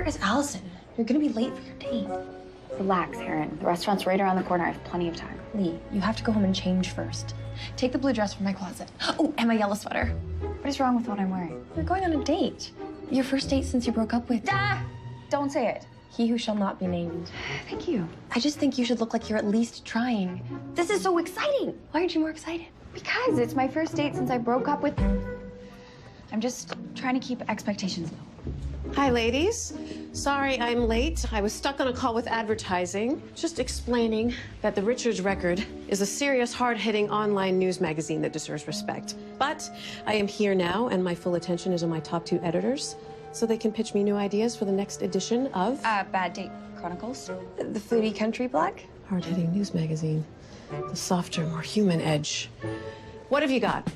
Where is Allison? You're gonna be late for your date. Relax, Erin. The restaurant's right around the corner. I have plenty of time. Lee, you have to go home and change first. Take the blue dress from my closet. Oh, and my yellow sweater. What is wrong with what I'm wearing? You're going on a date. Your first date since you broke up with... Ah! Don't say it. He who shall not be named. Thank you. I just think you should look like you're at least trying. This is so exciting. Why aren't you more excited? Because it's my first date since I broke up with... I'm just trying to keep expectations low. Hi, ladies. Sorry I'm late. I was stuck on a call with advertising, just explaining that the Richards Record is a serious, hard-hitting online news magazine that deserves respect. But I am here now, and my full attention is on my top 2 editors, so they can pitch me new ideas for the next edition of... Bad Date Chronicles. The Foodie Country blog? Hard-hitting news magazine. The softer, more human edge. What have you got?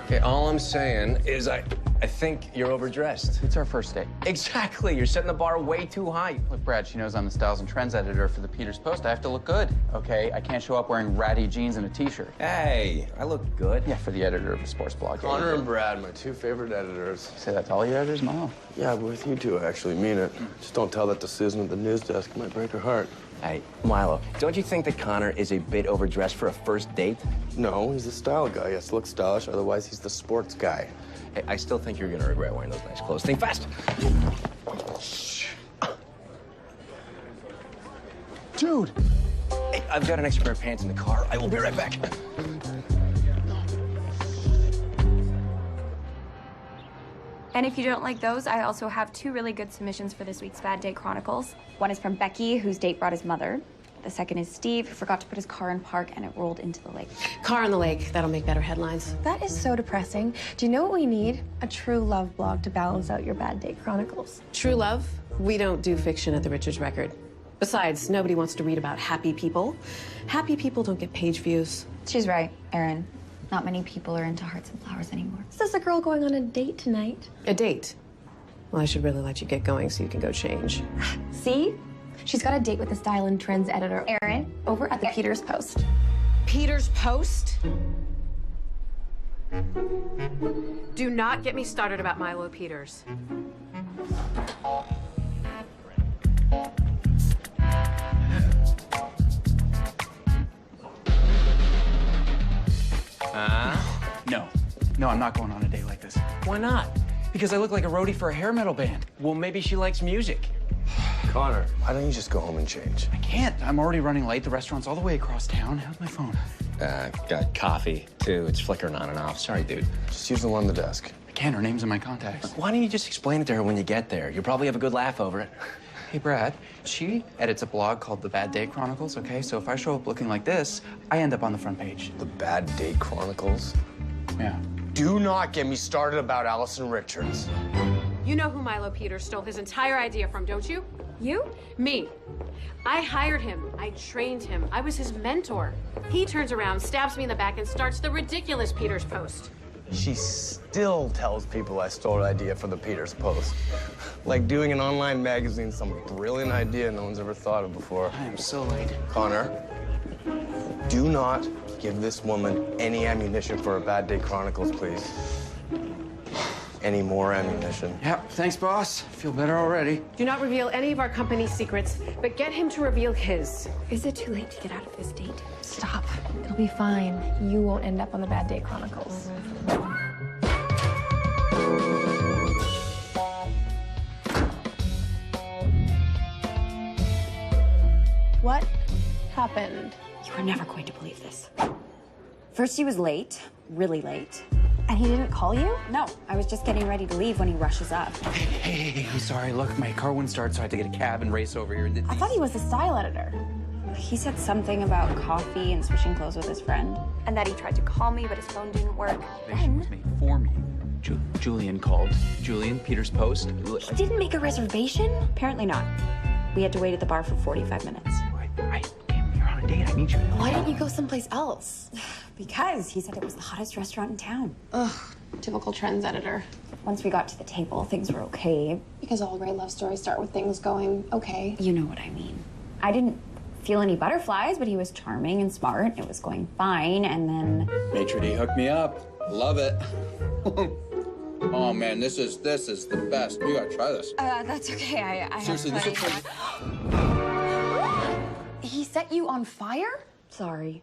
Okay, all I'm saying is I think you're overdressed. It's our first date. Exactly. You're setting the bar way too high. Look, Brad, she knows I'm the styles and trends editor for the Peters Post. I have to look good, okay? I can't show up wearing ratty jeans and a t-shirt. Hey, I look good. Yeah, for the editor of a sports blog. Connor and Brad, my 2 favorite editors. Say that to all your editors? No. Yeah, with you two, I actually mean it. Just don't tell that to Susan at the news desk. It might break her heart. Hey, Milo, don't you think that Connor is a bit overdressed for a first date? No, he's the style guy. He has to look stylish, otherwise he's the sports guy. Hey, I still think you're gonna regret wearing those nice clothes. Think fast. Dude! Hey, I've got an extra pair of pants in the car. I will be right back. And if you don't like those, I also have 2 really good submissions for this week's Bad Date Chronicles. One is from Becky, whose date brought his mother. The second is Steve, who forgot to put his car in park and it rolled into the lake. Car on the lake. That'll make better headlines. That is so depressing. Do you know what we need? A true love blog to balance out your Bad Date Chronicles. True love? We don't do fiction at the Richards Record. Besides, nobody wants to read about happy people. Happy people don't get page views. She's right, Erin. Not many people are into hearts and flowers anymore. Is this a girl going on a date tonight? A date? Well, I should really let you get going so you can go change. See? She's got a date with the style and trends editor, Erin? over at the Peters Post. Peter's Post? Do not get me started about Milo Peters. No, I'm not going on a date like this. Why not? Because I look like a roadie for a hair metal band. Well, maybe she likes music. Connor, why don't you just go home and change? I can't. I'm already running late. The restaurant's all the way across town. How's my phone? Got coffee, too. It's flickering on and off. Sorry, dude. Just use the one on the desk. I can't. Her name's in my contacts. Why don't you just explain it to her when you get there? You'll probably have a good laugh over it. Hey, Brad. She edits a blog called The Bad Date Chronicles, okay? So if I show up looking like this, I end up on the front page. The Bad Date Chronicles? Yeah. Do not get me started about Allison Richards. You know who Milo Peters stole his entire idea from, don't you? You? Me. I hired him. I trained him. I was his mentor. He turns around, stabs me in the back, and starts the ridiculous Peters Post. She still tells people I stole an idea for the Peters Post. Like doing an online magazine, some brilliant idea no one's ever thought of before. I am so late. Connor, do not give this woman any ammunition for a Bad Day Chronicles, please. Any more ammunition. Yep, thanks, boss. Feel better already. Do not reveal any of our company's secrets, but get him to reveal his. Is it too late to get out of this date? Stop. It'll be fine. You won't end up on the Bad Date Chronicles. What happened? You are never going to believe this. First, he was late, really late. And he didn't call you? No, I was just getting ready to leave when he rushes up. Hey, sorry. Look, my car wouldn't start, so I had to get a cab and race over here. I thought he was the style editor. He said something about coffee and switching clothes with his friend. And that he tried to call me, but his phone didn't work. Reservation was made for me. Julian called. Julian, Peters Post. He didn't make a reservation? Apparently not. We had to wait at the bar for 45 minutes. I came here on a date. I need you. Why didn't you go someplace else? Because he said it was the hottest restaurant in town. Ugh, typical trends editor. Once we got to the table, things were okay. Because all great love stories start with things going okay. You know what I mean. I didn't feel any butterflies, but he was charming and smart. It was going fine, and then... Maitre d' hooked me up. Love it. Oh man, this is the best. You gotta try this. That's okay. I Seriously, this is like... He set you on fire? Sorry.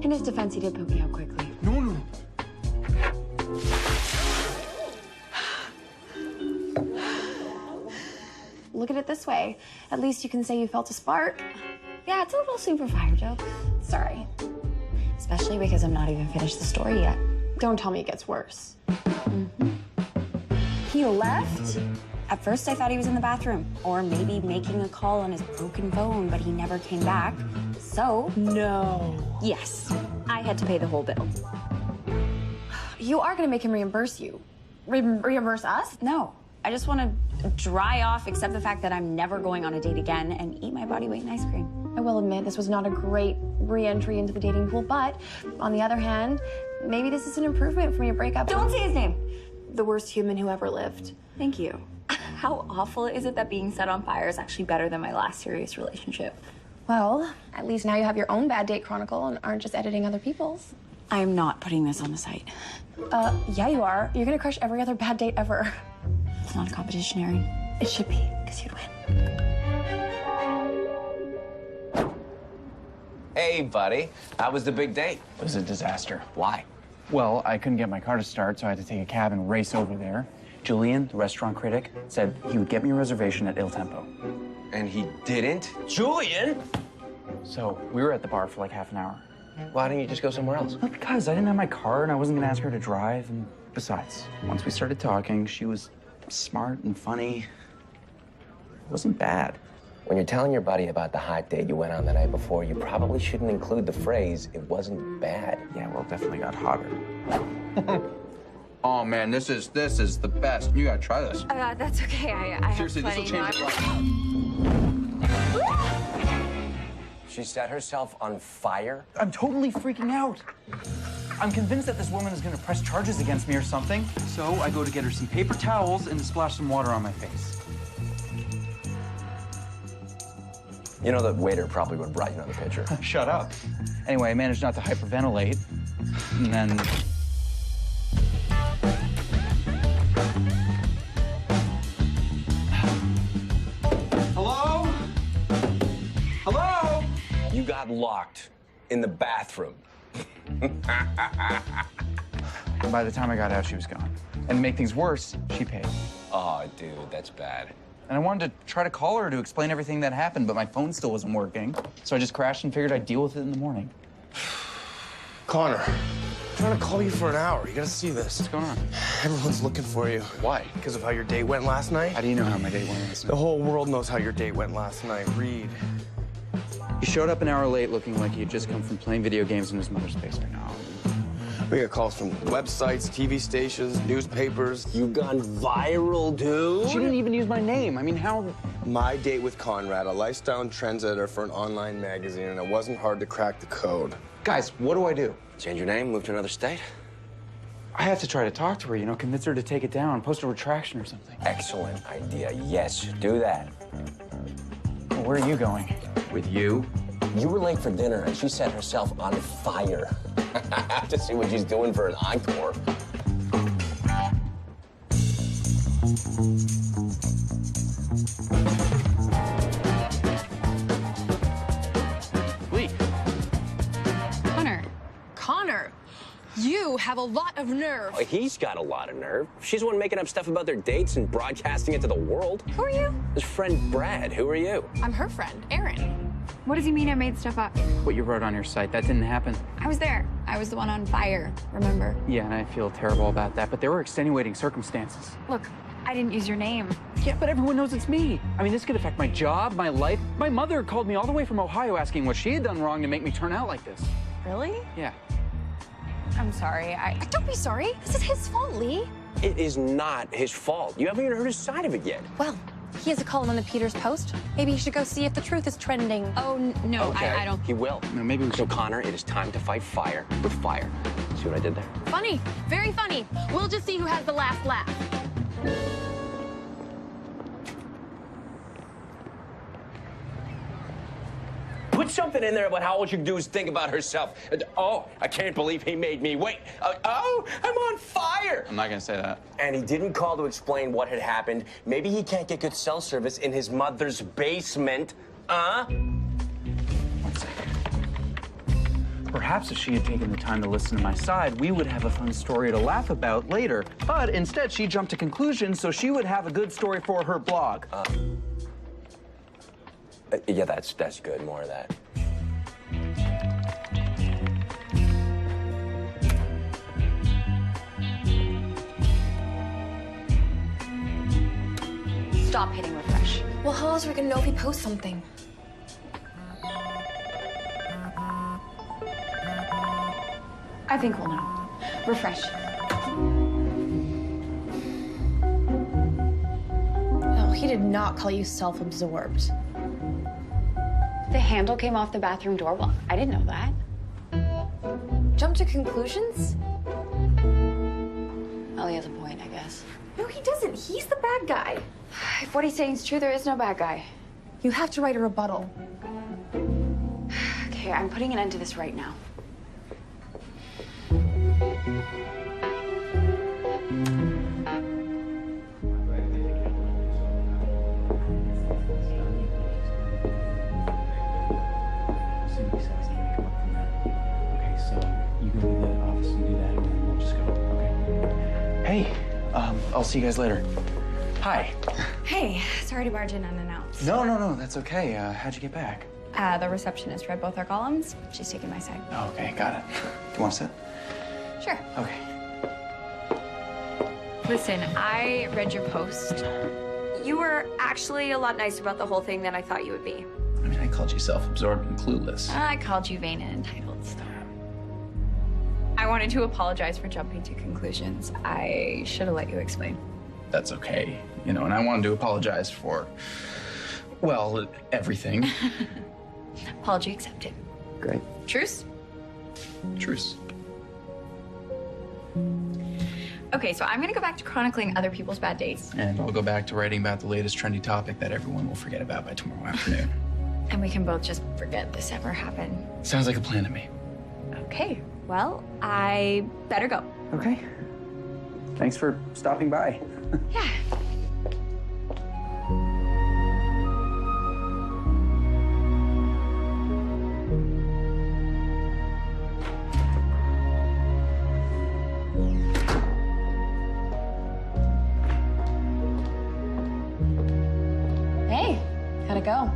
In his defense, he did put me out quickly. No. Look at it this way. At least you can say you felt a spark. Yeah, it's a little super fire joke. Sorry. Especially because I'm not even finished the story yet. Don't tell me it gets worse. He left? At first, I thought he was in the bathroom, or maybe making a call on his broken phone, but he never came back. So... No. Yes, I had to pay the whole bill. You are gonna make him reimburse you. Reimburse us? No, I just want to dry off, accept the fact that I'm never going on a date again, and eat my body weight in ice cream. I will admit this was not a great re-entry into the dating pool, but on the other hand, maybe this is an improvement from your breakup. Don't say his name! The worst human who ever lived. Thank you. How awful is it that being set on fire is actually better than my last serious relationship? Well, at least now you have your own Bad Date Chronicle and aren't just editing other people's. I am not putting this on the site. Yeah, you are. You're gonna crush every other bad date ever. It's not a competition, Erin. It should be, because you'd win. Hey, buddy. How was the big date? It was a disaster. Why? Well, I couldn't get my car to start, so I had to take a cab and race over there. Julian, the restaurant critic, said he would get me a reservation at Il Tempo. And he didn't? Julian! So we were at the bar for like half an hour. Why didn't you just go somewhere else? Well, because I didn't have my car and I wasn't gonna ask her to drive. And besides, once we started talking, she was smart and funny. It wasn't bad. When you're telling your buddy about the hot date you went on the night before, you probably shouldn't include the phrase, it wasn't bad. Yeah, well, it definitely got hotter. Oh man, this is the best. You gotta try this. That's okay. I Seriously, have this will plenty. change your life. She set herself on fire? I'm totally freaking out. I'm convinced that this woman is gonna press charges against me or something. So I go to get her some paper towels and to splash some water on my face. You know, the waiter probably would have brought you another pitcher. Shut up. Anyway, I managed not to hyperventilate. And then... Hello? Hello? You got locked in the bathroom. And by the time I got out, she was gone. And to make things worse, she paid. Oh, dude, that's bad. And I wanted to try to call her to explain everything that happened, but my phone still wasn't working. So I just crashed and figured I'd deal with it in the morning. Connor, I'm trying to call you for an hour. You gotta see this. What's going on? Everyone's looking for you. Why? Because of how your date went last night? How do you know how my date went last night? The whole world knows how your date went last night. Reed. He showed up an hour late looking like he had just come from playing video games in his mother's basement. No. We got calls from websites, TV stations, newspapers. You've gone viral, dude. She didn't even use my name. I mean, how? My Date with Conrad, a lifestyle and trends editor for an online magazine, and it wasn't hard to crack the code. Guys, what do I do? Change your name, move to another state? I have to try to talk to her, you know, convince her to take it down, post a retraction or something. Excellent idea. Yes, do that. Well, where are you going? With you? You were late for dinner, and she set herself on fire. I have to see what she's doing for an encore. Lee. Connor. Connor, you have a lot of nerve. Oh, he's got a lot of nerve. She's the one making up stuff about their dates and broadcasting it to the world. Who are you? His friend Brad. Who are you? I'm her friend, Erin. What does he mean I made stuff up? What you wrote on your site, that didn't happen. I was there. I was the one on fire, remember? Yeah, and I feel terrible about that, but there were extenuating circumstances. Look, I didn't use your name. Yeah, but everyone knows it's me. I mean, this could affect my job, my life. My mother called me all the way from Ohio asking what she had done wrong to make me turn out like this. Really? Yeah. I'm sorry. Don't be sorry. This is his fault, Lee. It is not his fault. You haven't even heard his side of it yet. Well, he has a column on the Peters Post. Maybe he should go see if the truth is trending. Oh, no, Okay, I don't. He will. No, maybe we So, should... Connor, it is time to fight fire with fire. See what I did there? Funny, very funny. We'll just see who has the last laugh. Put something in there about how all she can do is think about herself. Oh, I can't believe he made me wait. Oh, I'm on fire. I'm not gonna say that. And he didn't call to explain what had happened. Maybe he can't get good cell service in his mother's basement. One second. Perhaps if she had taken the time to listen to my side, we would have a fun story to laugh about later. But instead, she jumped to conclusions so she would have a good story for her blog. Yeah, that's good. More of that. Stop hitting refresh. Well, how else are we gonna know if he posts something? I think we'll know. Refresh. Oh, he did not call you self-absorbed. The handle came off the bathroom door. Well, I didn't know that. Jump to conclusions? Well, he has a point, I guess. No, he doesn't. He's the bad guy. If what he's saying is true, there is no bad guy. You have to write a rebuttal. Okay, I'm putting an end to this right now. Hey, I'll see you guys later. Hi. Hey, sorry to barge in unannounced. No, that's okay. How'd you get back? The receptionist read both our columns. She's taking my side. Okay, got it. Do you want to sit? Sure. Okay. Listen, I read your post. You were actually a lot nicer about the whole thing than I thought you would be. I mean, I called you self-absorbed and clueless. I called you vain and entitled. Stop. I wanted to apologize for jumping to conclusions. I should have let you explain. That's okay. You know, and I wanted to apologize for, well, everything. Apology accepted. Great. Truce? Truce. Okay, so I'm gonna go back to chronicling other people's bad days. And I'll go back to writing about the latest trendy topic that everyone will forget about by tomorrow afternoon. And we can both just forget this ever happened. Sounds like a plan to me. Okay, well, I better go. Okay. Thanks for stopping by. Yeah. Hey, how'd it go?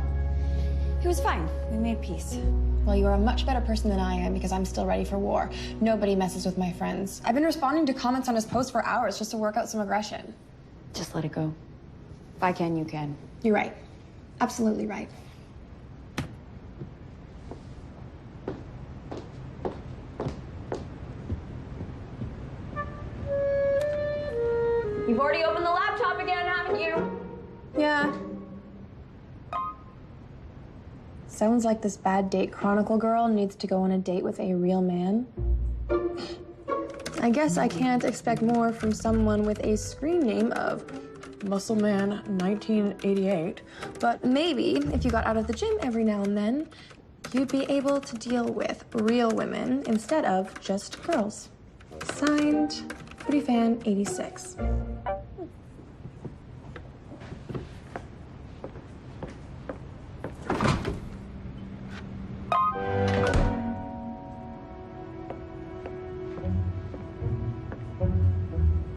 It was fine. We made peace. Well, you are a much better person than I am because I'm still ready for war. Nobody messes with my friends. I've been responding to comments on his posts for hours just to work out some aggression. Just let it go. If I can, you can. You're right. Absolutely right. You've already opened the laptop again, haven't you? Yeah. Sounds like this bad date chronicle girl needs to go on a date with a real man. I guess I can't expect more from someone with a screen name of Muscle Man 1988. But maybe if you got out of the gym every now and then, you'd be able to deal with real women instead of just girls. Signed, Foodie Fan 86.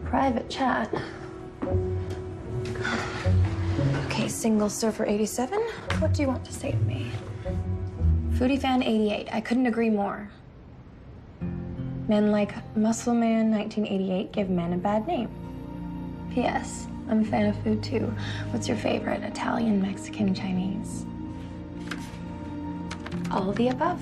Private chat. Okay, single surfer 87. What do you want to say to me? Foodie Fan 88. I couldn't agree more. Men like Muscle Man 1988 give men a bad name. P.S. I'm a fan of food too. What's your favorite? Italian, Mexican, Chinese? All of the above.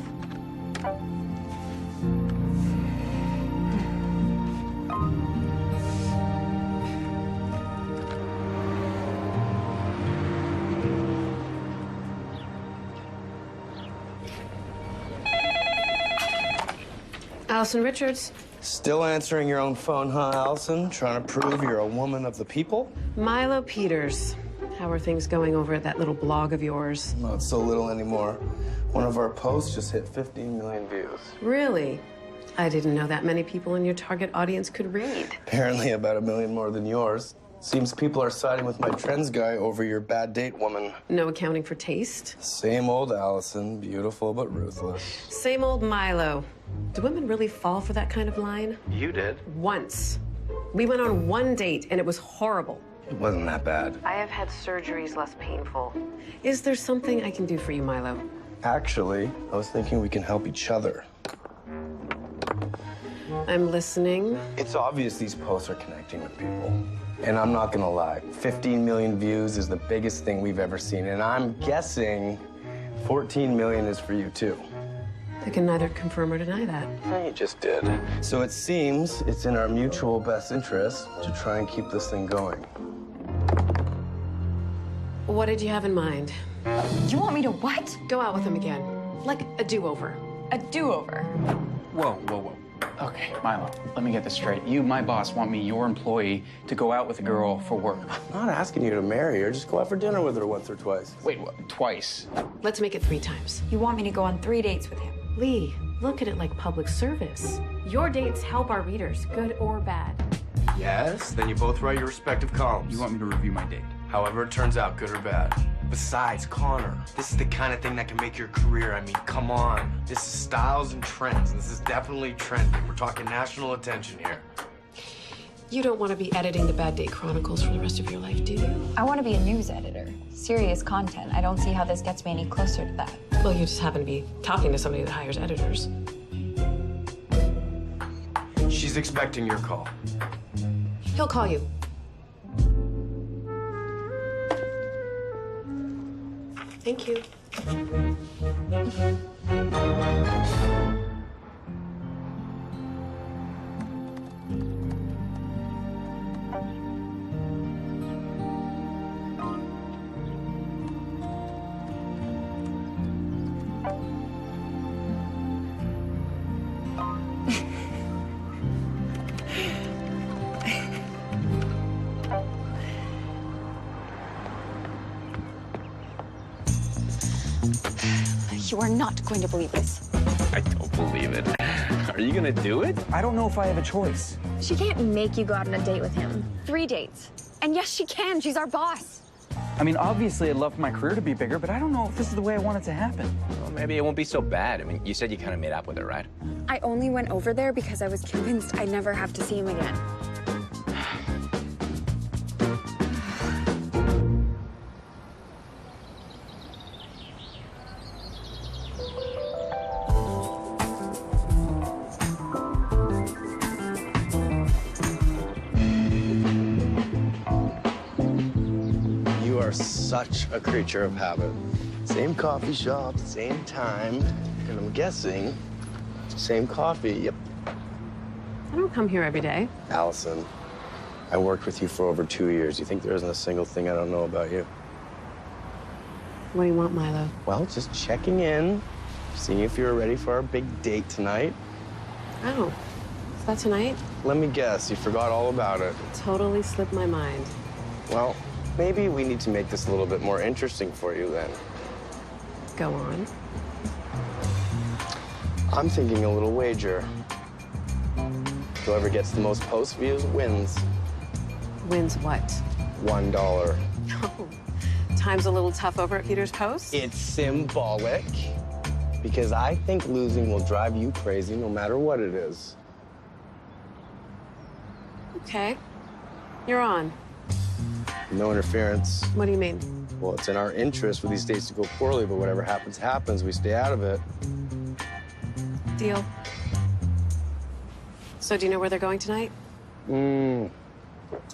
Allison Richards. Still answering your own phone, huh, Allison? Trying to prove you're a woman of the people? Milo Peters. How are things going over at that little blog of yours? Not so little anymore. One of our posts just hit 15 million views. Really? I didn't know that many people in your target audience could read. Apparently about 1 million more than yours. Seems people are siding with my trends guy over your bad date woman. No accounting for taste. Same old Allison, beautiful but ruthless. Same old Milo. Do women really fall for that kind of line? You did. Once. We went on one date and it was horrible. It wasn't that bad. I have had surgeries less painful. Is there something I can do for you, Milo? Actually, I was thinking we can help each other. I'm listening. It's obvious these posts are connecting with people. And I'm not gonna lie, 15 million views is the biggest thing we've ever seen. And I'm guessing 14 million is for you too. I can neither confirm or deny that. You just did. So it seems it's in our mutual best interest to try and keep this thing going. What did you have in mind? You want me to what? Go out with him again. Like a do-over. A do-over? Whoa, whoa, whoa. Okay, Milo, let me get this straight. You, my boss, want me, your employee, to go out with a girl for work. I'm not asking you to marry her. Just go out for dinner with her once or twice. Wait, what? Twice? Let's make it 3 times. You want me to go on 3 dates with him? Lee, look at it like public service. Your dates help our readers, good or bad. Yes, then you both write your respective columns. You want me to review my date? However it turns out, good or bad. Besides, Connor, this is the kind of thing that can make your career. I mean, come on. This is styles and trends, and this is definitely trending. We're talking national attention here. You don't want to be editing the Bad Date Chronicles for the rest of your life, do you? I want to be a news editor. Serious content. I don't see how this gets me any closer to that. Well, you just happen to be talking to somebody that hires editors. She's expecting your call. He'll call you. Thank you. You are not going to believe this. I don't believe it. Are you gonna do it? I don't know if I have a choice. She can't make you go out on a date with him. 3 dates. And yes, she can. She's our boss. I mean, obviously, I'd love for my career to be bigger, but I don't know if this is the way I want it to happen. Well, maybe it won't be so bad. I mean, you said you kind of made up with her, right? I only went over there because I was convinced I'd never have to see him again. You are such a creature of habit. Same coffee shop, same time, and I'm guessing same coffee. Yep. I don't come here every day. Allison, I worked with you for over 2 years. You think there isn't a single thing I don't know about you? What do you want, Milo? Well, just checking in, seeing if you're ready for our big date tonight. Oh, is that tonight? Let me guess, you forgot all about it. Totally slipped my mind. Well, maybe we need to make this a little bit more interesting for you then. Go on. I'm thinking a little wager. Whoever gets the most post views wins. Wins what? $1. Oh, time's a little tough over at Peter's Post? It's symbolic because I think losing will drive you crazy no matter what it is. Okay. You're on. No interference. What do you mean? Well, it's in our interest for these dates to go poorly, but whatever happens, happens. We stay out of it. Deal. So do you know where they're going tonight?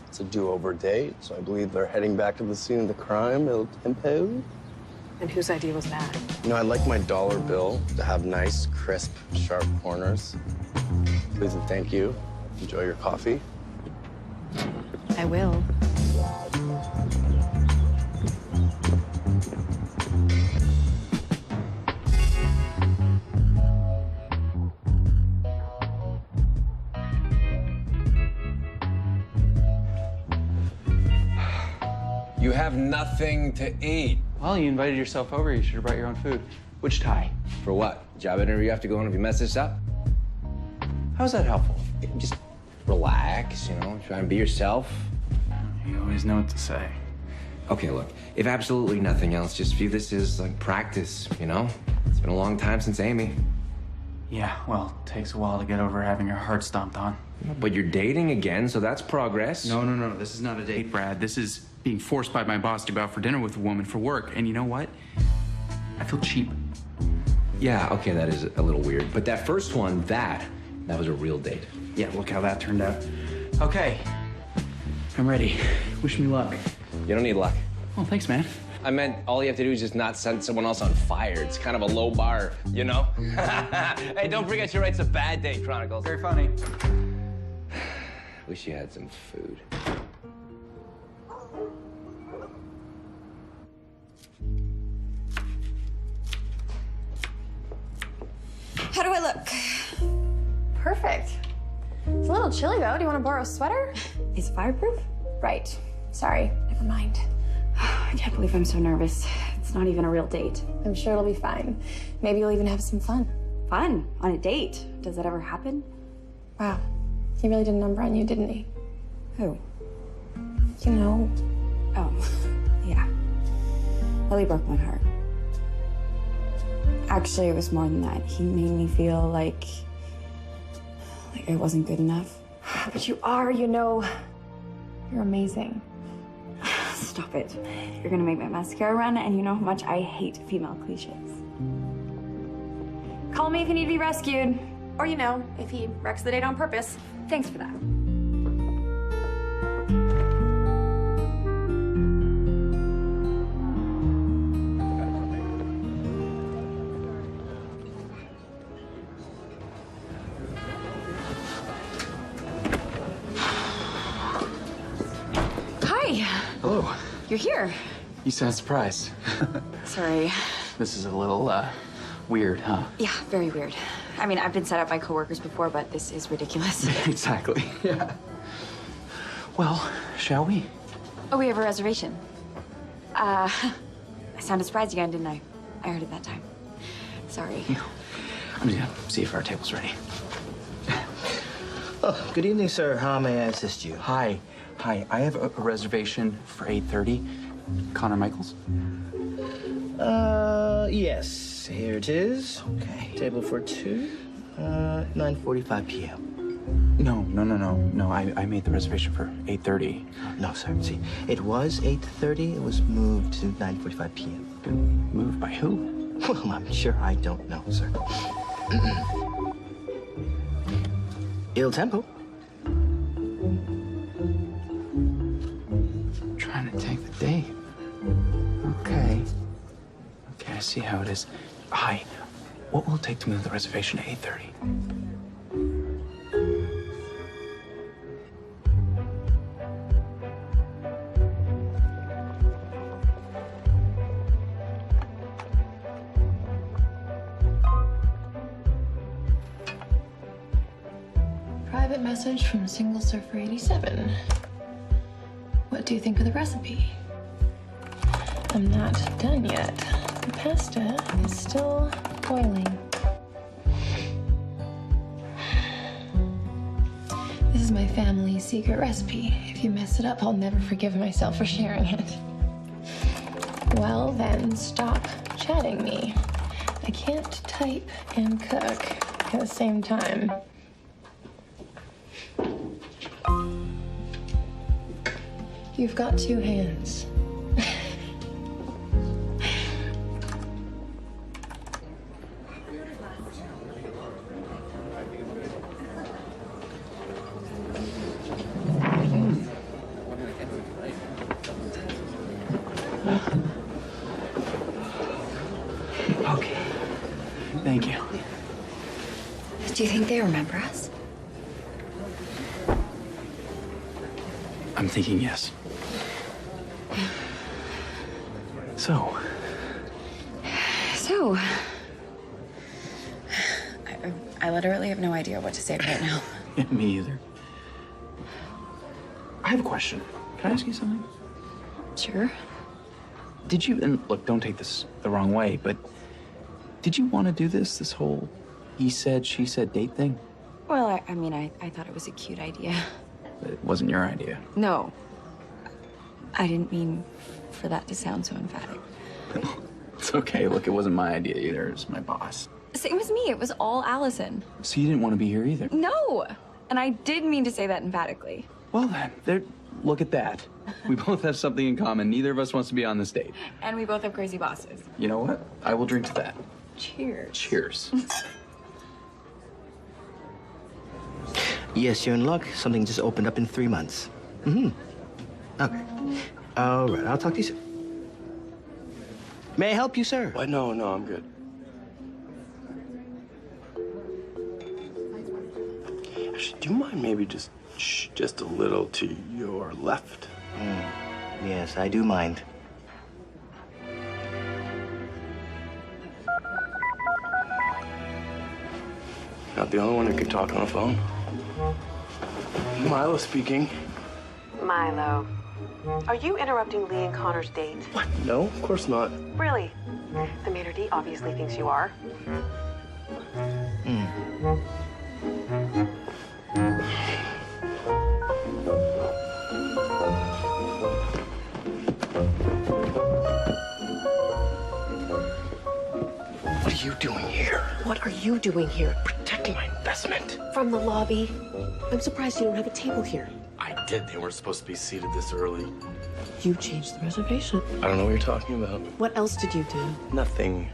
It's a do-over date, so I believe they're heading back to the scene of the crime, El Tempo. And whose idea was that? You know, I'd like my dollar bill to have nice, crisp, sharp corners. Please and thank you. Enjoy your coffee. I will. You have nothing to eat. Well, you invited yourself over. You should have brought your own food. Which tie? For what? Job interview you have to go on if you mess this up? How's that helpful? Just relax, you know, try and be yourself. You always know what to say. Okay, look, if absolutely nothing else, just view this as like practice, you know? It's been a long time since Amy. Yeah, well, it takes a while to get over having your heart stomped on. But you're dating again, so that's progress. No. This is not a date, Brad. This is being forced by my boss to go out for dinner with a woman for work. And you know what? I feel cheap. Yeah, okay, that is a little weird. But that first one, that was a real date. Yeah, look how that turned out. Okay, I'm ready. Wish me luck. You don't need luck. Oh, thanks, man. I meant all you have to do is just not set someone else on fire. It's kind of a low bar, you know? Hey, don't forget she writes a Bad Day Chronicles. Very funny. Wish you had some food. How do I look? Perfect. It's a little chilly, though. Do you want to borrow a sweater? Is it fireproof? Right. Sorry. Never mind. I can't believe I'm so nervous. It's not even a real date. I'm sure it'll be fine. Maybe you'll even have some fun. Fun? On a date? Does that ever happen? Wow. He really did a number on you, didn't he? Who? You know. Oh, yeah. Lily broke my heart. Actually, it was more than that. He made me feel like I wasn't good enough. But you are, you know. You're amazing. Stop it. You're gonna make my mascara run, and you know how much I hate female cliches. Call me if you need to be rescued. Or, you know, if he wrecks the date on purpose. Thanks for that. Hi. Hello. You're here. You sound surprised. Sorry. This is a little, weird, huh? Yeah, very weird. I mean, I've been set up by coworkers before, but this is ridiculous. Exactly, yeah. Well, shall we? Oh, we have a reservation. I sounded surprised again, didn't I? I heard it that time. Sorry. I'm just gonna see if our table's ready. Oh, good evening, sir. How may I assist you? Hi. I have a reservation for 8:30. Connor Michaels? Yes. Here it is. Okay. Table for two. 9:45 p.m. No. I made the reservation for 8:30. No, sir. See, it was 8:30. It was moved to 9:45 p.m. Moved by who? Well, I'm sure I don't know, sir. Il tempo. Trying to take the date. Okay, I see how it is. Hi. What will it take to move the reservation to 8:30? Private message from Single Surfer 87. What do you think of the recipe? I'm not done yet. The pasta is still boiling. This is my family's secret recipe. If you mess it up, I'll never forgive myself for sharing it. Well, then, stop chatting me. I can't type and cook at the same time. You've got two hands. Okay. Thank you. Do you think they remember us? I'm thinking yes. So, I literally have no idea what to say right now. me either. I have a question. Can I ask you something? Sure. Did you, and look, don't take this the wrong way, but did you want to do this whole he said, she said date thing? Well, I thought it was a cute idea. But it wasn't your idea. No. I didn't mean for that to sound so emphatic. It's okay. Look, it wasn't my idea either. It was my boss. Same as me. It was all Allison. So you didn't want to be here either? No! And I did mean to say that emphatically. Well then, look at that. We both have something in common. Neither of us wants to be on this date. And we both have crazy bosses. You know what? I will drink to that. Cheers. Cheers. Yes, you're in luck. Something just opened up in 3 months. Mm-hmm. Okay. All right, I'll talk to you soon. May I help you, sir? What? No, I'm good. Actually, do you mind maybe just a little to your left? Yes, I do mind. Not the only one who can talk on a phone. Milo speaking. Milo, are you interrupting Lee and Connor's date? What? No, of course not. Really? The maitre d' obviously thinks you are. What are you doing here? What are you doing here? Protecting my investment. From the lobby? I'm surprised you don't have a table here. I did. They weren't supposed to be seated this early. You changed the reservation. I don't know what you're talking about. What else did you do? Nothing.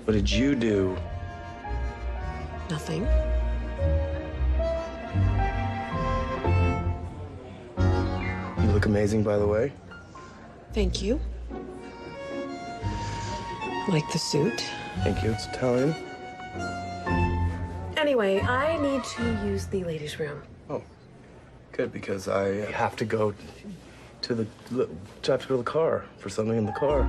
What did you do? Nothing. You look amazing, by the way. Thank you. Like the suit. Thank you. It's Italian. Anyway, I need to use the ladies' room. Oh, good, because I have to go to the car for something in the car.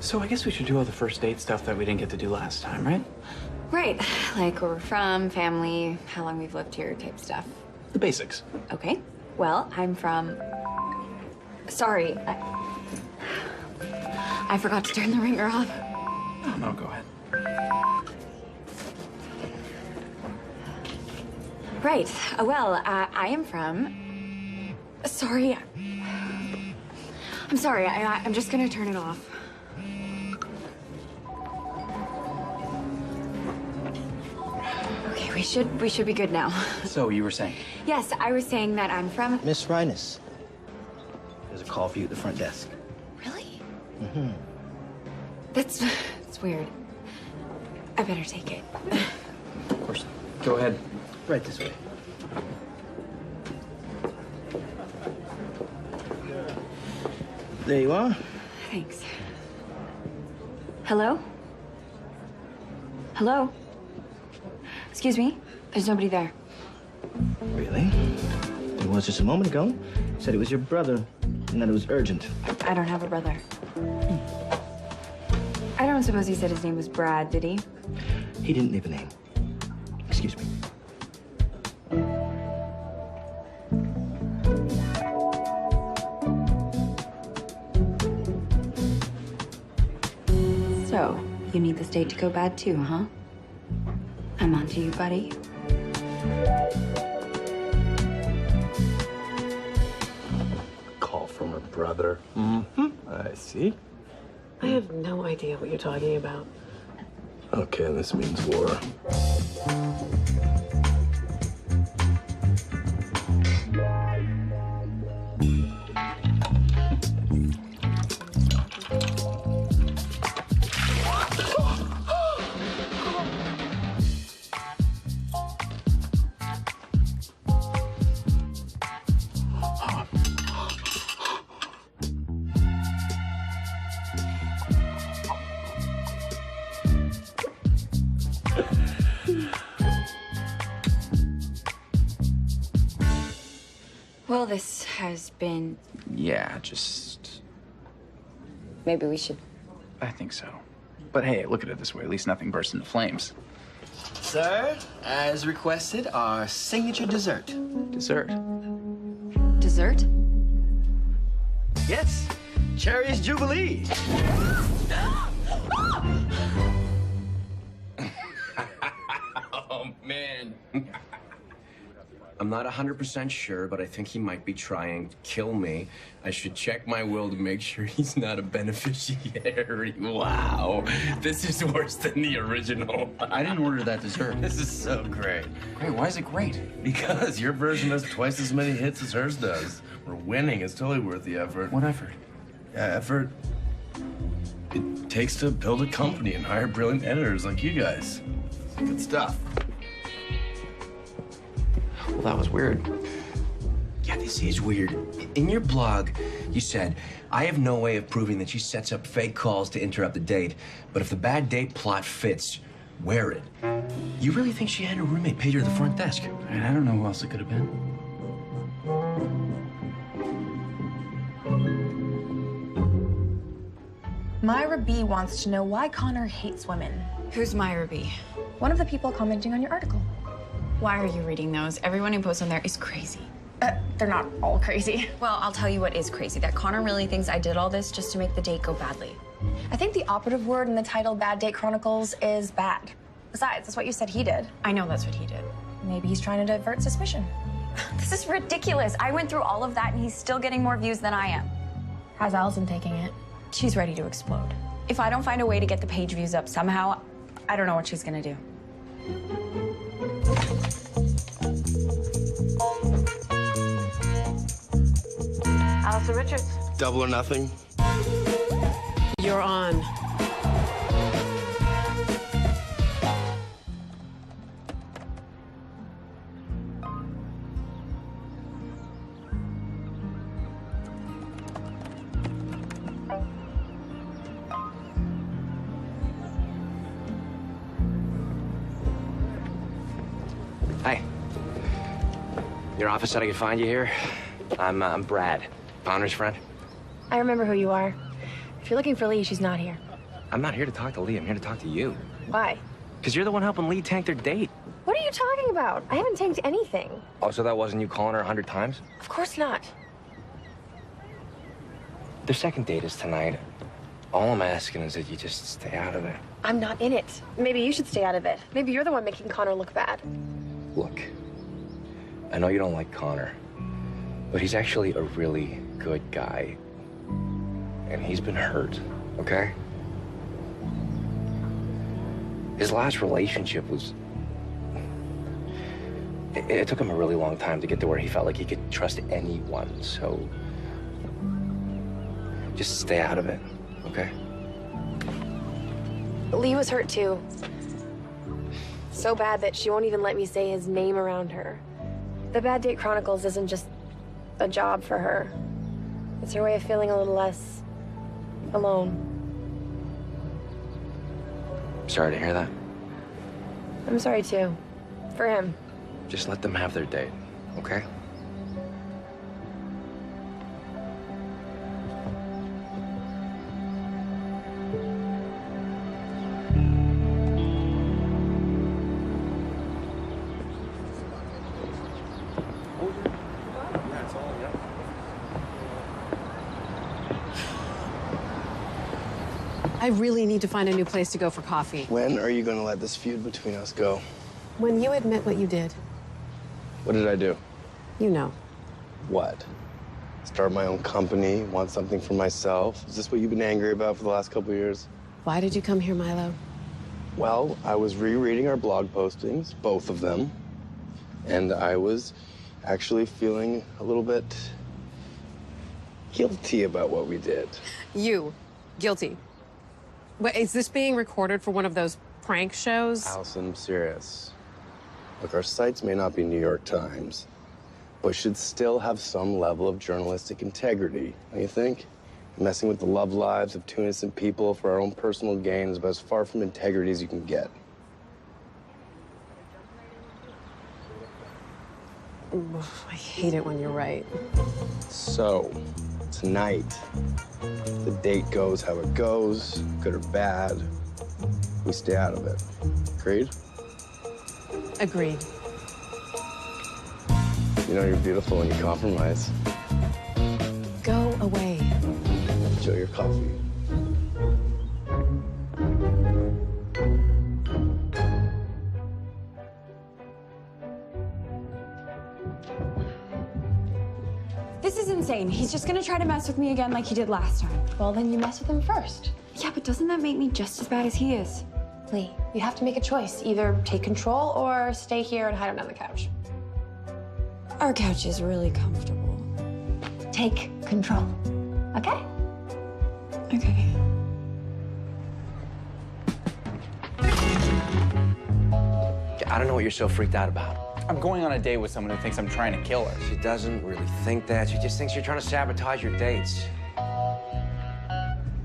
So I guess we should do all the first date stuff that we didn't get to do last time, right? Right. Like where we're from, family, how long we've lived here type stuff. The basics. Okay. Well, I'm from... Sorry. I forgot to turn the ringer off. Oh, no, go ahead. Right. Well, I am from... Sorry. I'm sorry. I'm just gonna turn it off. Okay, we should be good now. So you were saying? Yes, I was saying that I'm from... Miss Reines, there's a call for you at the front desk. Really? Mm-hmm. That's weird. I better take it. Of course. Go ahead. Right this way. There you are. Thanks. Hello? Hello? Excuse me? There's nobody there. Really? It was just a moment ago. Said it was your brother and that it was urgent. I don't have a brother. I don't suppose he said his name was Brad, did he? He didn't leave a name. Excuse me. So, you need this date to go bad too, huh? I'm on to you, buddy. Call from her brother. Mm-hmm. I see. I have no idea what you're talking about. Okay, this means war. Well, this has been... Yeah, just... Maybe we should... I think so. But hey, look at it this way. At least nothing bursts into flames. Sir, as requested, our signature dessert. Dessert. Dessert? Yes, Cherry's Jubilee. Oh, man. I'm not 100% sure, but I think he might be trying to kill me. I should check my will to make sure he's not a beneficiary. Wow. This is worse than the original. I didn't order that dessert. This is so great. Great, why is it great? Because your version has twice as many hits as hers does. We're winning. It's totally worth the effort. What effort? Yeah, effort it takes to build a company and hire brilliant editors like you guys. Good stuff. Well, that was weird. Yeah, this is weird. In your blog, you said, I have no way of proving that she sets up fake calls to interrupt the date, but if the bad date plot fits, wear it. You really think she had her roommate page her to the front desk? I don't know who else it could have been. Myra B wants to know why Connor hates women. Who's Myra B? One of the people commenting on your article. Why are you reading those? Everyone who posts on there is crazy. They're not all crazy. Well, I'll tell you what is crazy, that Connor really thinks I did all this just to make the date go badly. I think the operative word in the title Bad Date Chronicles is bad. Besides, that's what you said he did. I know that's what he did. Maybe he's trying to divert suspicion. This is ridiculous. I went through all of that and he's still getting more views than I am. How's Allison taking it? She's ready to explode. If I don't find a way to get the page views up somehow, I don't know what she's gonna do. Allison Richards. Double or nothing. You're on. Hi. Your office said I could find you here. I'm Brad, Founder's friend. I remember who you are. If you're looking for Lee, she's not here. I'm not here to talk to Lee. I'm here to talk to you. Why? Because you're the one helping Lee tank their date. What are you talking about? I haven't tanked anything. Oh, so that wasn't you calling her 100 times? Of course not. Their second date is tonight. All I'm asking is that you just stay out of it. I'm not in it. Maybe you should stay out of it. Maybe you're the one making Connor look bad. Look, I know you don't like Connor, but he's actually a really good guy. And he's been hurt, okay? His last relationship was... It took him a really long time to get to where he felt like he could trust anyone, so... Just stay out of it, okay? Lee was hurt too. So bad that she won't even let me say his name around her. The Bad Date Chronicles isn't just a job for her. It's her way of feeling a little less alone. Sorry to hear that. I'm sorry too. For him. Just let them have their date, okay? I really need to find a new place to go for coffee. When are you going to let this feud between us go? When you admit what you did, What did I do? you know. What? Start my own company, want something for myself? Is this what you've been angry about for the last couple of years? Why did you come here, Milo? Well, I was rereading our blog postings, both of them, and I was actually feeling a little bit guilty about what we did. You. Guilty. Wait, is this being recorded for one of those prank shows? Allison, I'm serious. Look, our sites may not be New York Times, but should still have some level of journalistic integrity, don't you think? Messing with the love lives of two innocent people for our own personal gain is about as far from integrity as you can get. I hate it when you're right. So, tonight, the date goes how it goes, good or bad. We stay out of it. Agreed? Agreed. You know you're beautiful when you compromise. Go away. Enjoy your coffee. This is insane. He's just gonna try to mess with me again like he did last time. Well, then you mess with him first. Yeah, but doesn't that make me just as bad as he is? Lee, you have to make a choice. Either take control or stay here and hide him on the couch. Our couch is really comfortable. Take control, okay? Okay. I don't know what you're so freaked out about. I'm going on a date with someone who thinks I'm trying to kill her. She doesn't really think that. She just thinks you're trying to sabotage your dates.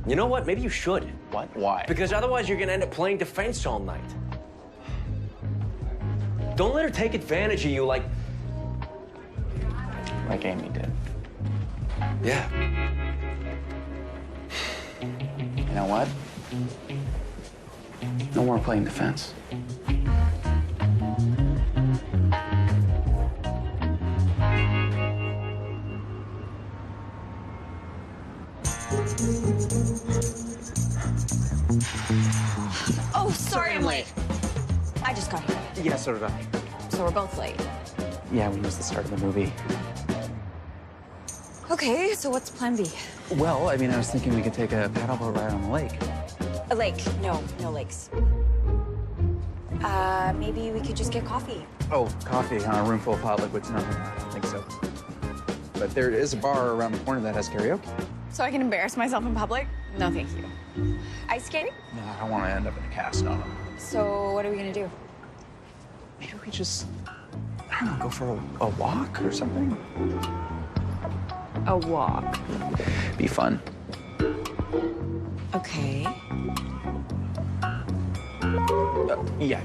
You know what? Maybe you should. What? Why? Because otherwise you're gonna end up playing defense all night. Don't let her take advantage of you like Amy did. Yeah. You know what? No more playing defense. Oh, sorry I'm late. I just got here. Yeah, so did I. So we're both late. Yeah, we missed the start of the movie. Okay, so what's plan B? Well, I mean, I was thinking we could take a paddleboat ride on the lake. A lake. No lakes. Maybe we could just get coffee. Oh, coffee on a room full of hot liquids? No, I don't think so. But there is a bar around the corner that has karaoke. So I can embarrass myself in public? No, thank you. Ice skating? No, I don't want to end up in a cast on them. So what are we gonna do? Maybe we just, I don't know, go for a walk or something. A walk. Be fun. Okay. Yeah.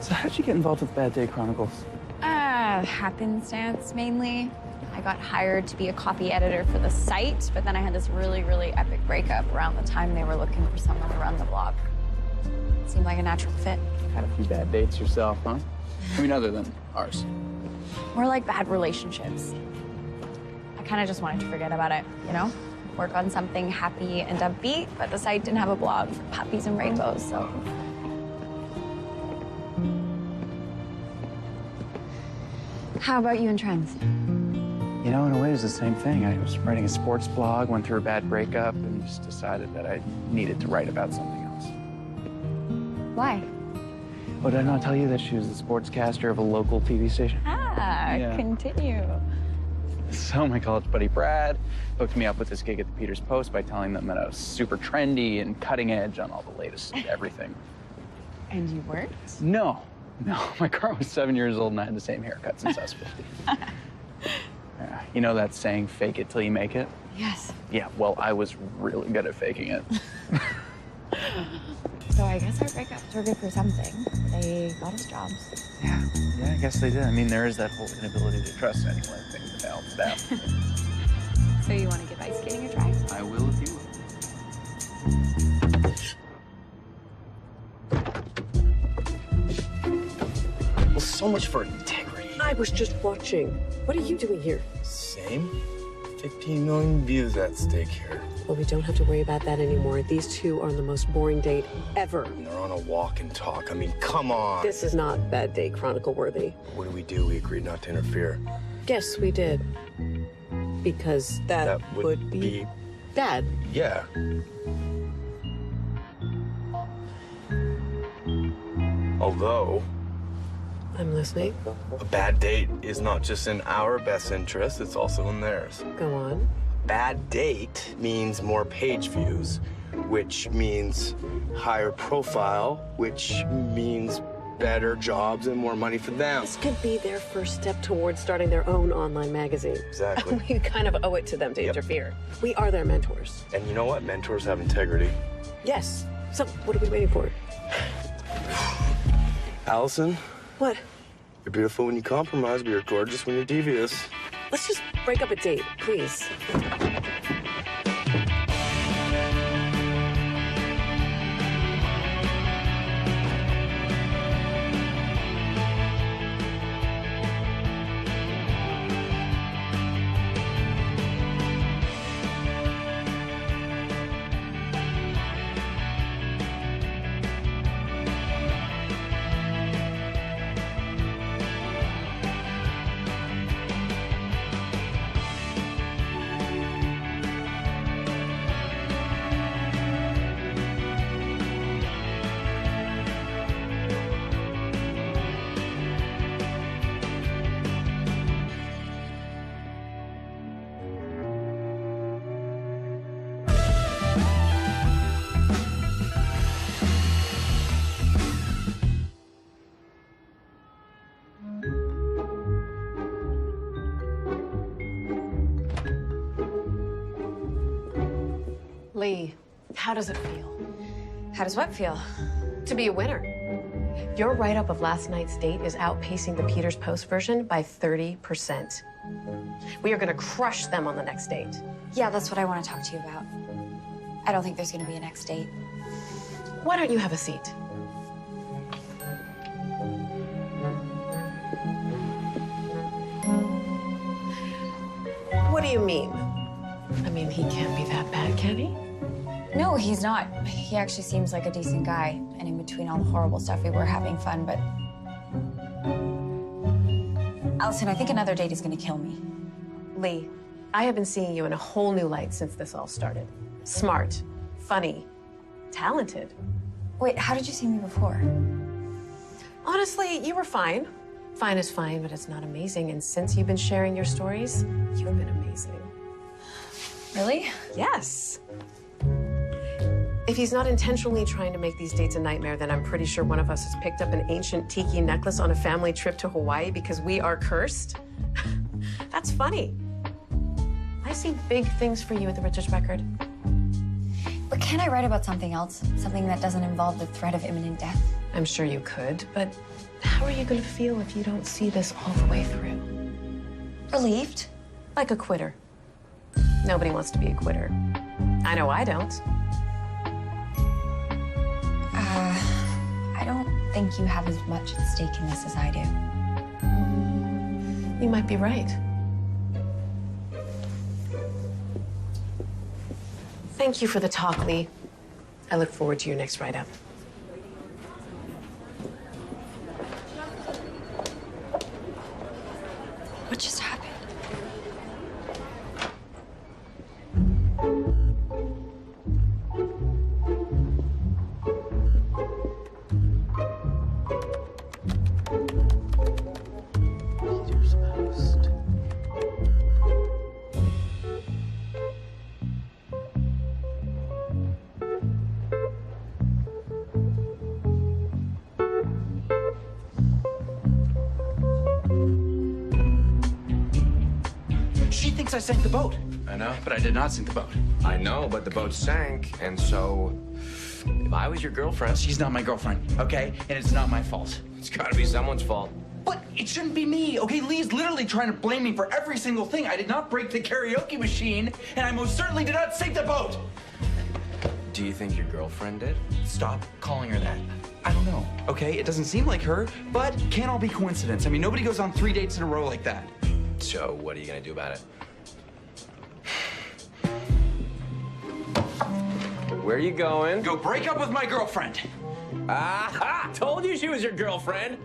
So how'd you get involved with Bad Day Chronicles? Happenstance mainly. I got hired to be a copy editor for the site, but then I had this really, really epic breakup around the time they were looking for someone to run the blog. It seemed like a natural fit. Had a few bad dates yourself, huh? I mean, other than ours. More like bad relationships. I kind of just wanted to forget about it, you know? Work on something happy and upbeat, but the site didn't have a blog for puppies and rainbows, so. How about you and Trends? You know, in a way, it was the same thing. I was writing a sports blog, went through a bad breakup, and just decided that I needed to write about something else. Why? Oh, did I not tell you that she was the sportscaster of a local TV station? Yeah. Continue. So my college buddy Brad hooked me up with this gig at the Peters Post by telling them that I was super trendy and cutting edge on all the latest everything. And you weren't? No. My car was 7 years old and I had the same haircut since I was 15. Yeah. You know that saying, fake it till you make it? Yes. Yeah, well, I was really good at faking it. So I guess our breakups were good for something. They got us jobs. Yeah, I guess they did. I mean, there is that whole inability to trust anyone when things are balanced out. So you want to give ice skating a try? I will if you will. Well, so much for integrity. I was just watching. What are you doing here? Same. 15 million views at stake here. Well, we don't have to worry about that anymore. These two are on the most boring date ever. And they're on a walk and talk. I mean, come on. This is not Bad Day Chronicle worthy. What do? We agreed not to interfere. Yes, we did. Because that would be bad. Yeah. Although, I'm listening. a bad date is not just in our best interest, it's also in theirs. Go on. Bad date means more page views, which means higher profile, which means better jobs and more money for them. This could be their first step towards starting their own online magazine. Exactly. We kind of owe it to them to interfere. We are their mentors. And you know what? Mentors have integrity. Yes. So what are we waiting for? Allison? What? You're beautiful when you compromise, but you're gorgeous when you're devious. Let's just break up a date, please. Lee, how does it feel? How does what feel? To be a winner. Your write-up of last night's date is outpacing the Peters Post version by 30%. We are going to crush them on the next date. Yeah, that's what I want to talk to you about. I don't think there's going to be a next date. Why don't you have a seat? What do you mean? I mean, he can't be that bad, can he? No, he's not. He actually seems like a decent guy. And in between all the horrible stuff, we were having fun, but... Allison, I think another date is going to kill me. Lee, I have been seeing you in a whole new light since this all started. Smart, funny, talented. Wait, how did you see me before? Honestly, you were fine. Fine is fine, but it's not amazing. And since you've been sharing your stories, you've been amazing. Really? Yes. If he's not intentionally trying to make these dates a nightmare, then I'm pretty sure one of us has picked up an ancient tiki necklace on a family trip to Hawaii because we are cursed. That's funny. I see big things for you at the Richards Record. But can't I write about something else? Something that doesn't involve the threat of imminent death? I'm sure you could, but how are you going to feel if you don't see this all the way through? Relieved. Like a quitter. Nobody wants to be a quitter. I know I don't. I don't think you have as much at stake in this as I do. You might be right. Thank you for the talk, Lee. I look forward to your next write-up. What just happened? She thinks I sank the boat. I know. But I did not sink the boat. I know, but the boat sank, and so if I was your girlfriend, She's not my girlfriend, okay? And it's not my fault. it's got to be someone's fault. But it shouldn't be me, okay? Lee's literally trying to blame me for every single thing. I did not break the karaoke machine, and I most certainly did not sink the boat. Do you think your girlfriend did? Stop calling her that. I don't know, okay? It doesn't seem like her, but can't all be coincidence. I mean, nobody goes on 3 dates in a row like that. So what are you gonna do about it? Where are you going? Go break up with my girlfriend. Aha! Told you she was your girlfriend.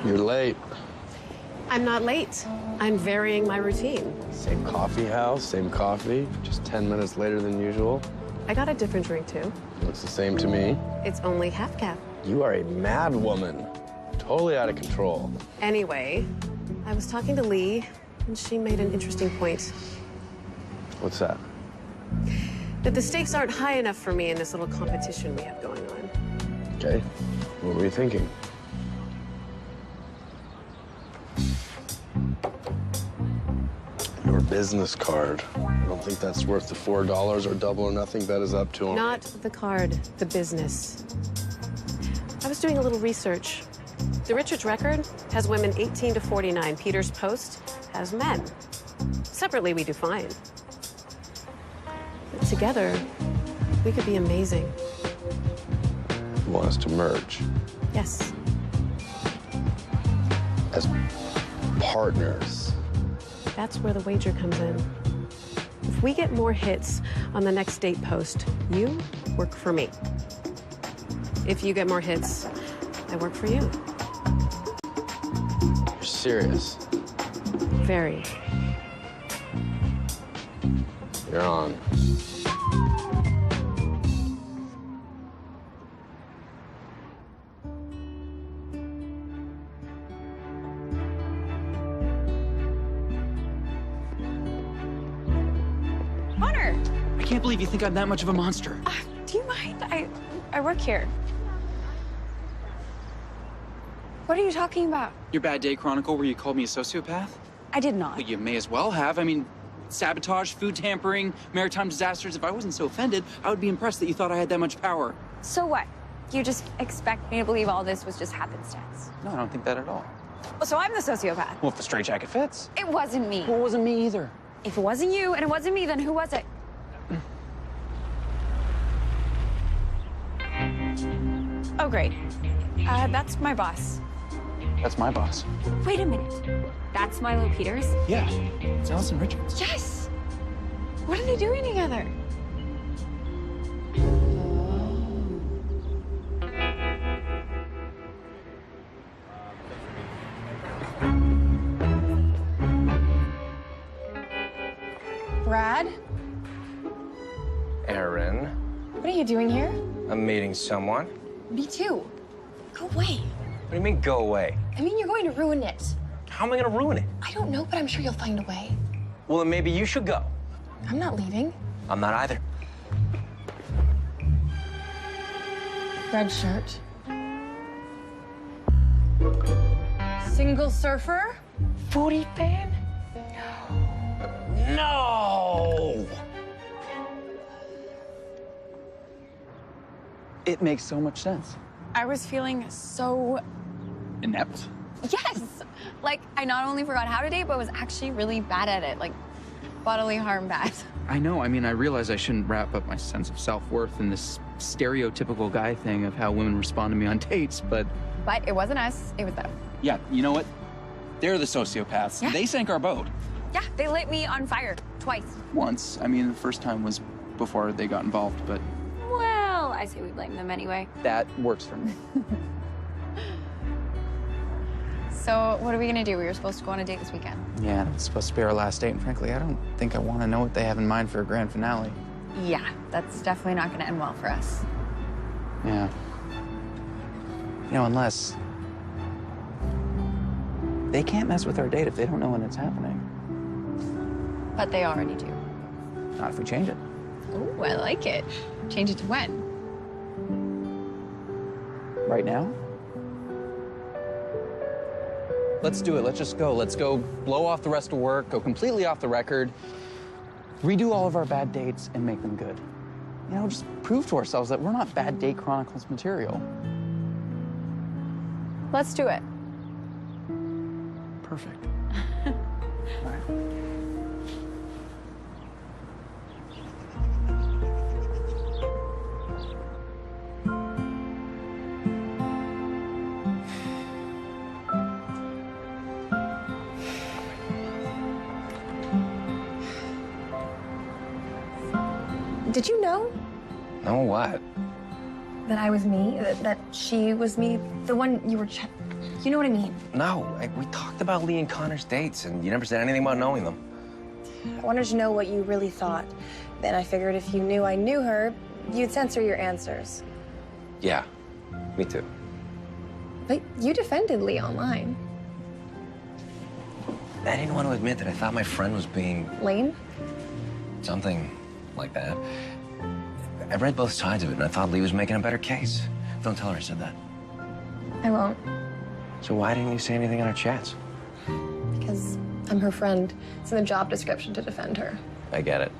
You're late. I'm not late. I'm varying my routine. Same coffee house, same coffee, just 10 minutes later than usual. I got a different drink, too. Looks the same to me. It's only half cap. You are a mad woman. Totally out of control. Anyway, I was talking to Lee, and she made an interesting point. What's that? That the stakes aren't high enough for me in this little competition we have going on. Okay. What were you thinking? Your business card. I don't think that's worth the $4 or double or nothing bet is up to him. Not the card, the business. I was doing a little research. The Richards record has women 18 to 49. Peter's Post has men. Separately, we do fine. But together, we could be amazing. You want us to merge Yes. as partners. That's where the wager comes in. If we get more hits on the next date post, you work for me. If you get more hits, I work for you. You're serious. Very. You're on. Connor! I can't believe you think I'm that much of a monster. Do you mind? I work here. What are you talking about? Your bad day chronicle where you called me a sociopath? I did not. Well, you may as well have. I mean, sabotage, food tampering, maritime disasters. If I wasn't so offended, I would be impressed that you thought I had that much power. So what? You just expect me to believe all this was just happenstance? No, I don't think that at all. Well, so I'm the sociopath. Well, if the straitjacket fits. It wasn't me. Well, it wasn't me either. If it wasn't you and it wasn't me, then who was it? Oh, great. That's my boss. That's my boss. Wait a minute. That's Milo Peters? Yeah, it's Allison Richards. Yes! What are they doing together? Brad? Erin, What are you doing here? I'm meeting someone. Me too. Go away. What do you mean, go away? I mean, you're going to ruin it. How am I gonna ruin it? I don't know, but I'm sure you'll find a way. Well, then maybe you should go. I'm not leaving. I'm not either. Red shirt. Single surfer? Foodie fan? No! It makes so much sense. I was feeling so, Inept? yes! Like, I not only forgot how to date, but was actually really bad at it. Like, bodily harm bad. I know. I mean, I realize I shouldn't wrap up my sense of self-worth in this stereotypical guy thing of how women respond to me on dates, but... But it wasn't us, it was them. Yeah, you know what? They're the sociopaths. Yeah. They sank our boat. Yeah, they lit me on fire twice. Once. I mean, the first time was before they got involved, but Well, I say we blame them anyway. that works for me. So what are we gonna do? We were supposed to go on a date this weekend. Yeah, it's supposed to be our last date, and frankly, I don't think I want to know what they have in mind for a grand finale. Yeah, that's definitely not gonna end well for us. Yeah. You know, unless... They can't mess with our date if they don't know when it's happening. But they already do. Not if we change it. Ooh, I like it. Change it to when? Right now? Let's do it. Let's just go. Let's go blow off the rest of work, go completely off the record, redo all of our bad dates, and make them good. You know, just prove to ourselves that we're not Bad Date Chronicles material. Let's do it. Perfect. All right. Did you know No, what? that I was me? That she was me? The one you were you know what I mean? No, we talked about Lee and Connor's dates, and you never said anything about knowing them. I wanted to know what you really thought. Then I figured if you knew I knew her, you'd censor your answers. Yeah, me too. But you defended Lee online. I didn't want to admit that I thought my friend was being Lame? something like that. I read both sides of it, and I thought Lee was making a better case. Don't tell her I said that. I won't. So why didn't you say anything in our chats? Because I'm her friend. It's in the job description to defend her. I get it.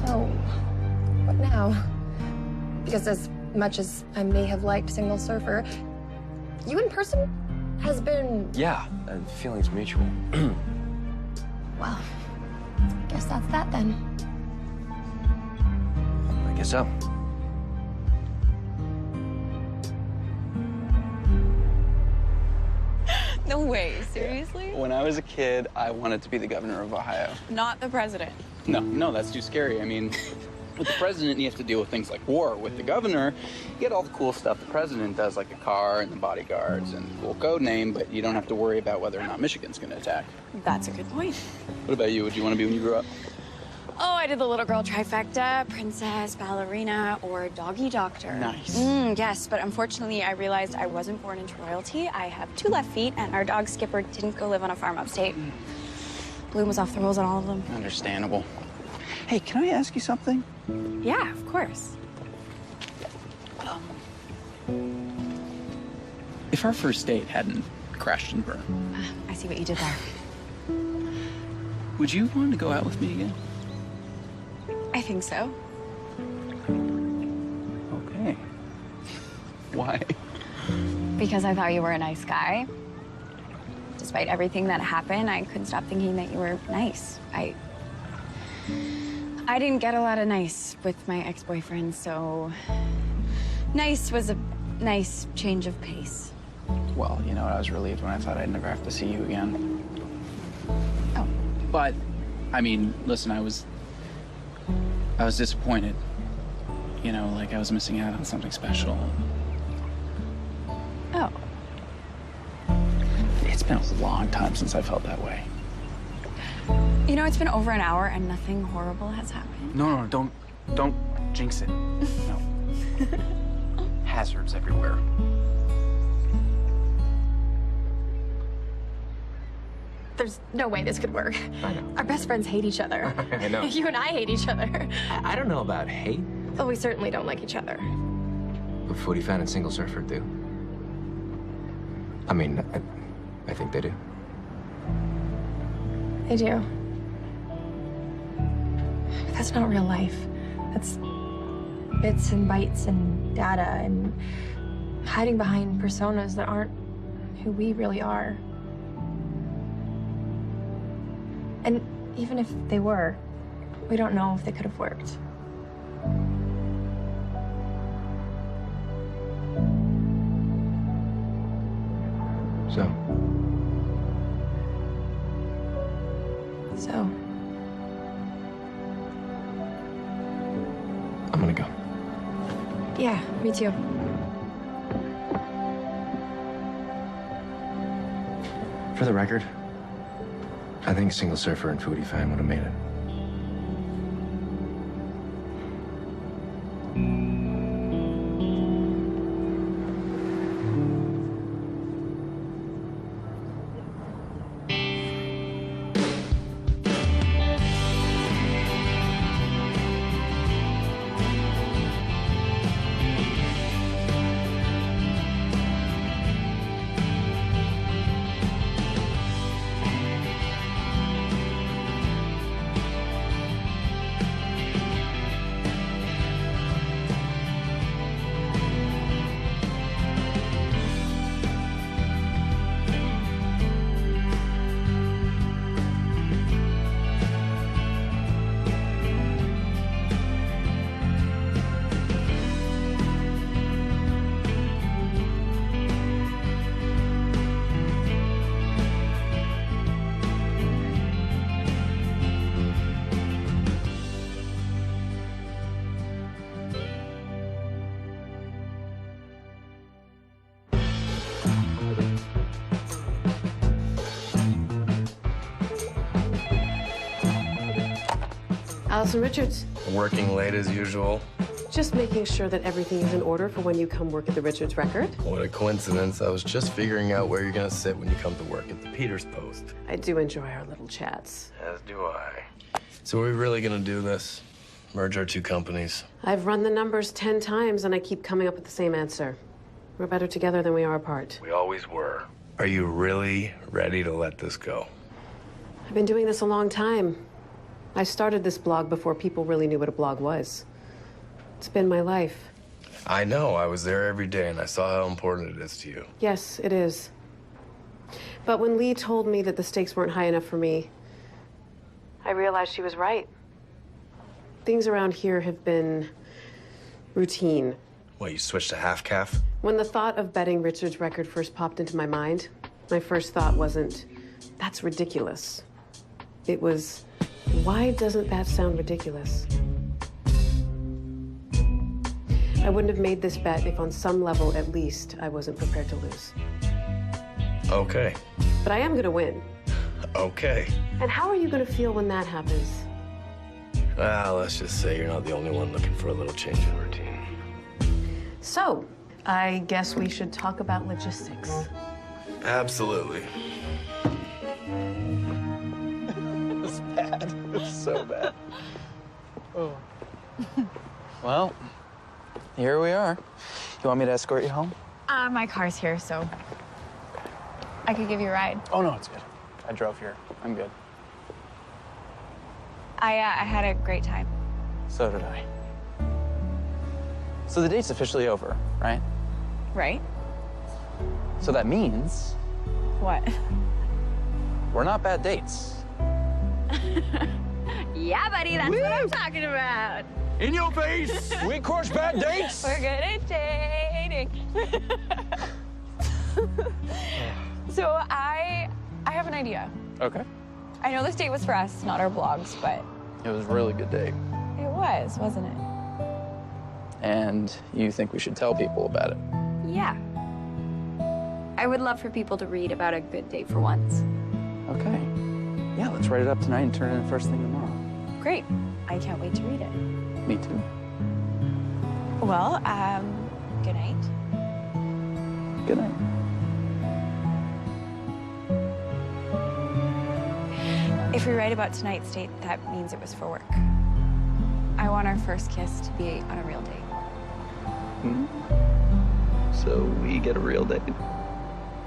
So, what now? Because as much as I may have liked Single Surfer, you in person has been... Yeah, feelings mutual. Well, I guess that's that then. I guess so. No way, seriously? When I was a kid, I wanted to be the governor of Ohio. Not the president. No, that's too scary. I mean, with the president, you have to deal with things like war. With the governor, you get all the cool stuff the president does, like the car and the bodyguards and the cool code name, but you don't have to worry about whether or not Michigan's going to attack. That's a good point. What about you? What do you want to be when you grow up? Oh, I did the little girl trifecta, princess, ballerina, or doggy doctor. Nice. Yes, but unfortunately, I realized I wasn't born into royalty. I have 2 left feet, and our dog Skipper didn't go live on a farm upstate. Bloom was off the rules on all of them. Understandable. Hey, can I ask you something? Yeah, of course. If our first date hadn't crashed and burned, I see what you did there. would you want to go out with me again? I think so. Okay. Why? Because I thought you were a nice guy. Despite everything that happened, I couldn't stop thinking that you were nice. I didn't get a lot of nice with my ex-boyfriend, so nice was a nice change of pace. Well, you know, I was relieved when I thought I'd never have to see you again. Oh. But, I mean, listen, I was disappointed. You know, like I was missing out on something special. Oh. It's been a long time since I felt that way. You know, it's been over an hour and nothing horrible has happened. No, don't jinx it. No. Hazards everywhere. There's no way this could work. I know. Our best friends hate each other. I know. You and I hate each other. I don't know about hate, But we certainly don't like each other. but Foodie Fan and Single Surfer do. I mean, I think they do. They do. But that's not real life. That's bits and bytes and data and hiding behind personas that aren't who we really are. And even if they were, we don't know if they could have worked. So, I'm gonna go. yeah, me too. For the record, I think Single Surfer and Foodie Fan would have made it. Allison Richards. Working late as usual. Just making sure that everything is in order for when you come work at the Richards Record. What a coincidence. I was just figuring out where you're gonna sit when you come to work at the Peters Post. I do enjoy our little chats. As do I. So are we really gonna do this? Merge our two companies? I've run the numbers 10 times and I keep coming up with the same answer. We're better together than we are apart. We always were. Are you really ready to let this go? I've been doing this a long time. I started this blog before people really knew what a blog was. It's been my life. I know. I was there every day and I saw how important it is to you. Yes, it is. But when Lee told me that the stakes weren't high enough for me, I realized she was right. Things around here have been routine. What, you switched to half-calf? When the thought of betting Richards' record first popped into my mind, my first thought wasn't, that's ridiculous. It was, why doesn't that sound ridiculous? I wouldn't have made this bet if on some level, at least, I wasn't prepared to lose. Okay. But I am gonna win. Okay. And how are you gonna feel when that happens? Well, let's just say you're not the only one looking for a little change in routine. So, I guess we should talk about logistics. Absolutely. It's bad. It's so bad. Oh. Well, here we are. You want me to escort you home? My car's here, so I could give you a ride. Oh, no, it's good. I drove here. I'm good. I had a great time. So did I. So the date's officially over, right? Right? So that means What? we're not bad dates. Yeah, buddy, that's what I'm talking about. In your face! We crush bad dates! We're good at dating. So I have an idea. Okay. I know this date was for us, not our blogs, but It was a really good date. it was, wasn't it? And you think we should tell people about it? Yeah. I would love for people to read about a good date for once. Okay. Yeah, let's write it up tonight and turn it in first thing tomorrow. Great. I can't wait to read it. Me too. Well, good night. Good night. If we write about tonight's date, that means it was for work. I want our first kiss to be on a real date. So we get a real date?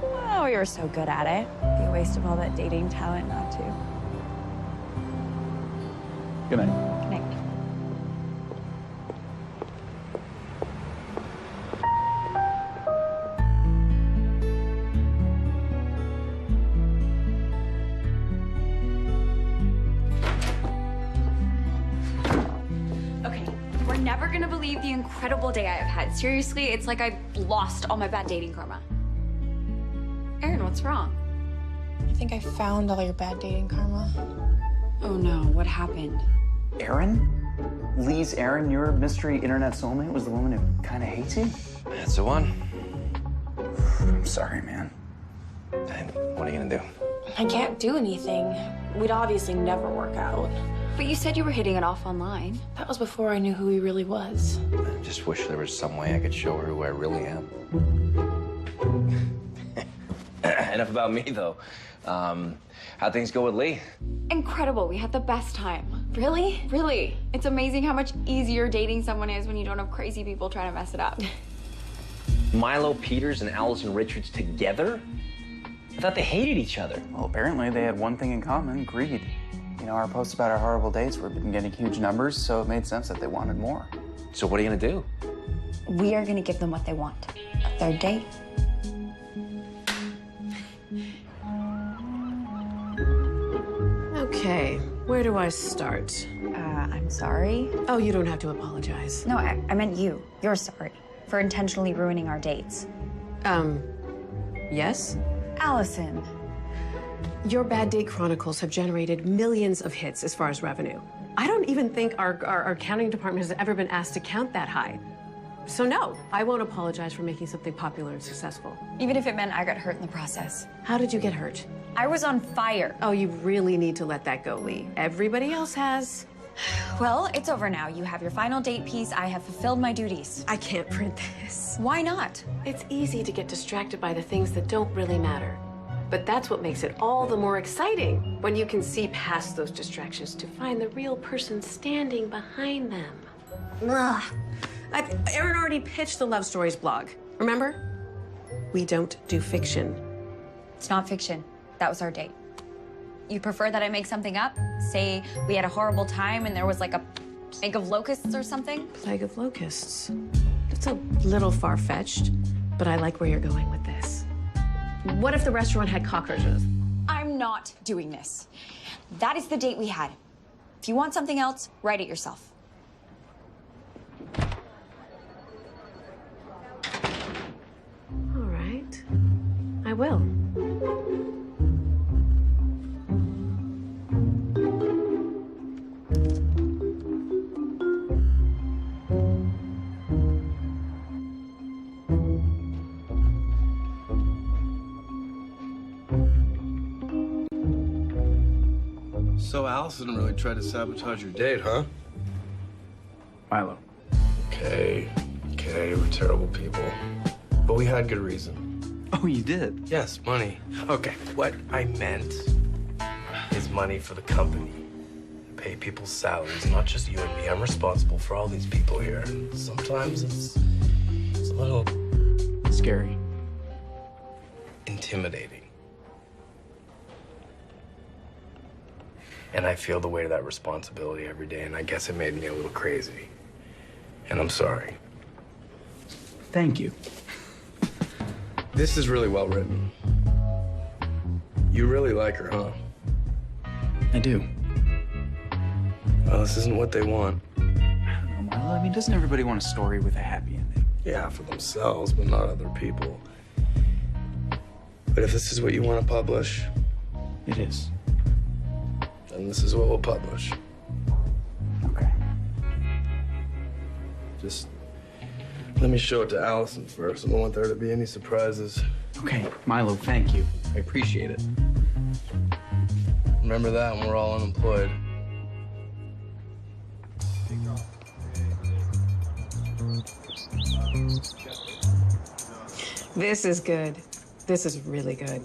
Whoa. you were so good at it. Be a waste of all that dating talent not to. Good night. Good night. Okay, we're never gonna believe the incredible day I have had. Seriously, it's like I've lost all my bad dating karma. Aaron, what's wrong? I think I found all your bad dating karma. Oh no, what happened? Aaron? Lee's Aaron, your mystery internet soulmate, was the woman who kind of hates you? That's the one. I'm sorry, man. And what are you gonna do? I can't do anything. We'd obviously never work out. But you said you were hitting it off online. That was before I knew who he really was. I just wish there was some way I could show her who I really am. Enough about me, though. How'd things go with Lee? Incredible, we had the best time. Really? Really. It's amazing how much easier dating someone is when you don't have crazy people trying to mess it up. Milo Peters and Allison Richards together? I thought they hated each other. Well, apparently they had one thing in common, greed. You know, our posts about our horrible dates were getting huge numbers, so it made sense that they wanted more. So what are you gonna do? We are gonna give them what they want. A third date. Okay, where do I start? I'm sorry. Oh, you don't have to apologize. No, I meant you. You're sorry for intentionally ruining our dates. Yes? Allison. Your Bad Date Chronicles have generated millions of hits as far as revenue. I don't even think our accounting department has ever been asked to count that high. So no, I won't apologize for making something popular and successful. Even if it meant I got hurt in the process. How did you get hurt? I was on fire. Oh, you really need to let that go, Lee. Everybody else has. Well, it's over now. You have your final date piece. I have fulfilled my duties. I can't print this. Why not? It's easy to get distracted by the things that don't really matter. But that's what makes it all the more exciting, when you can see past those distractions to find the real person standing behind them. Ugh. Aaron already pitched the Love Stories blog, remember? We don't do fiction. It's not fiction. That was our date. You prefer that I make something up? Say we had a horrible time and there was like a plague of locusts or something? Plague of locusts. It's a little far-fetched, but I like where you're going with this. What if the restaurant had cockroaches? I'm not doing this. That is the date we had. If you want something else, write it yourself. All right. I will. So Allison really tried to sabotage your date, huh? Milo. Okay, we're terrible people. But we had good reason. Oh, you did? Yes, money. Okay, what I meant is money for the company. Pay people's salaries, not just you and me. I'm responsible for all these people here. And sometimes it's a little scary. Intimidating. And I feel the weight of that responsibility every day, and I guess it made me a little crazy. And I'm sorry. Thank you. This is really well written. You really like her, huh? I do. Well, this isn't what they want. I don't know, Milo. I mean, doesn't everybody want a story with a happy ending? Yeah, for themselves, but not other people. But if this is what you want to publish, it is. Then this is what we'll publish. Okay. Just let me show it to Allison first. I don't want there to be any surprises. Okay, Milo, thank you. I appreciate it. Remember that when we're all unemployed. This is good. This is really good.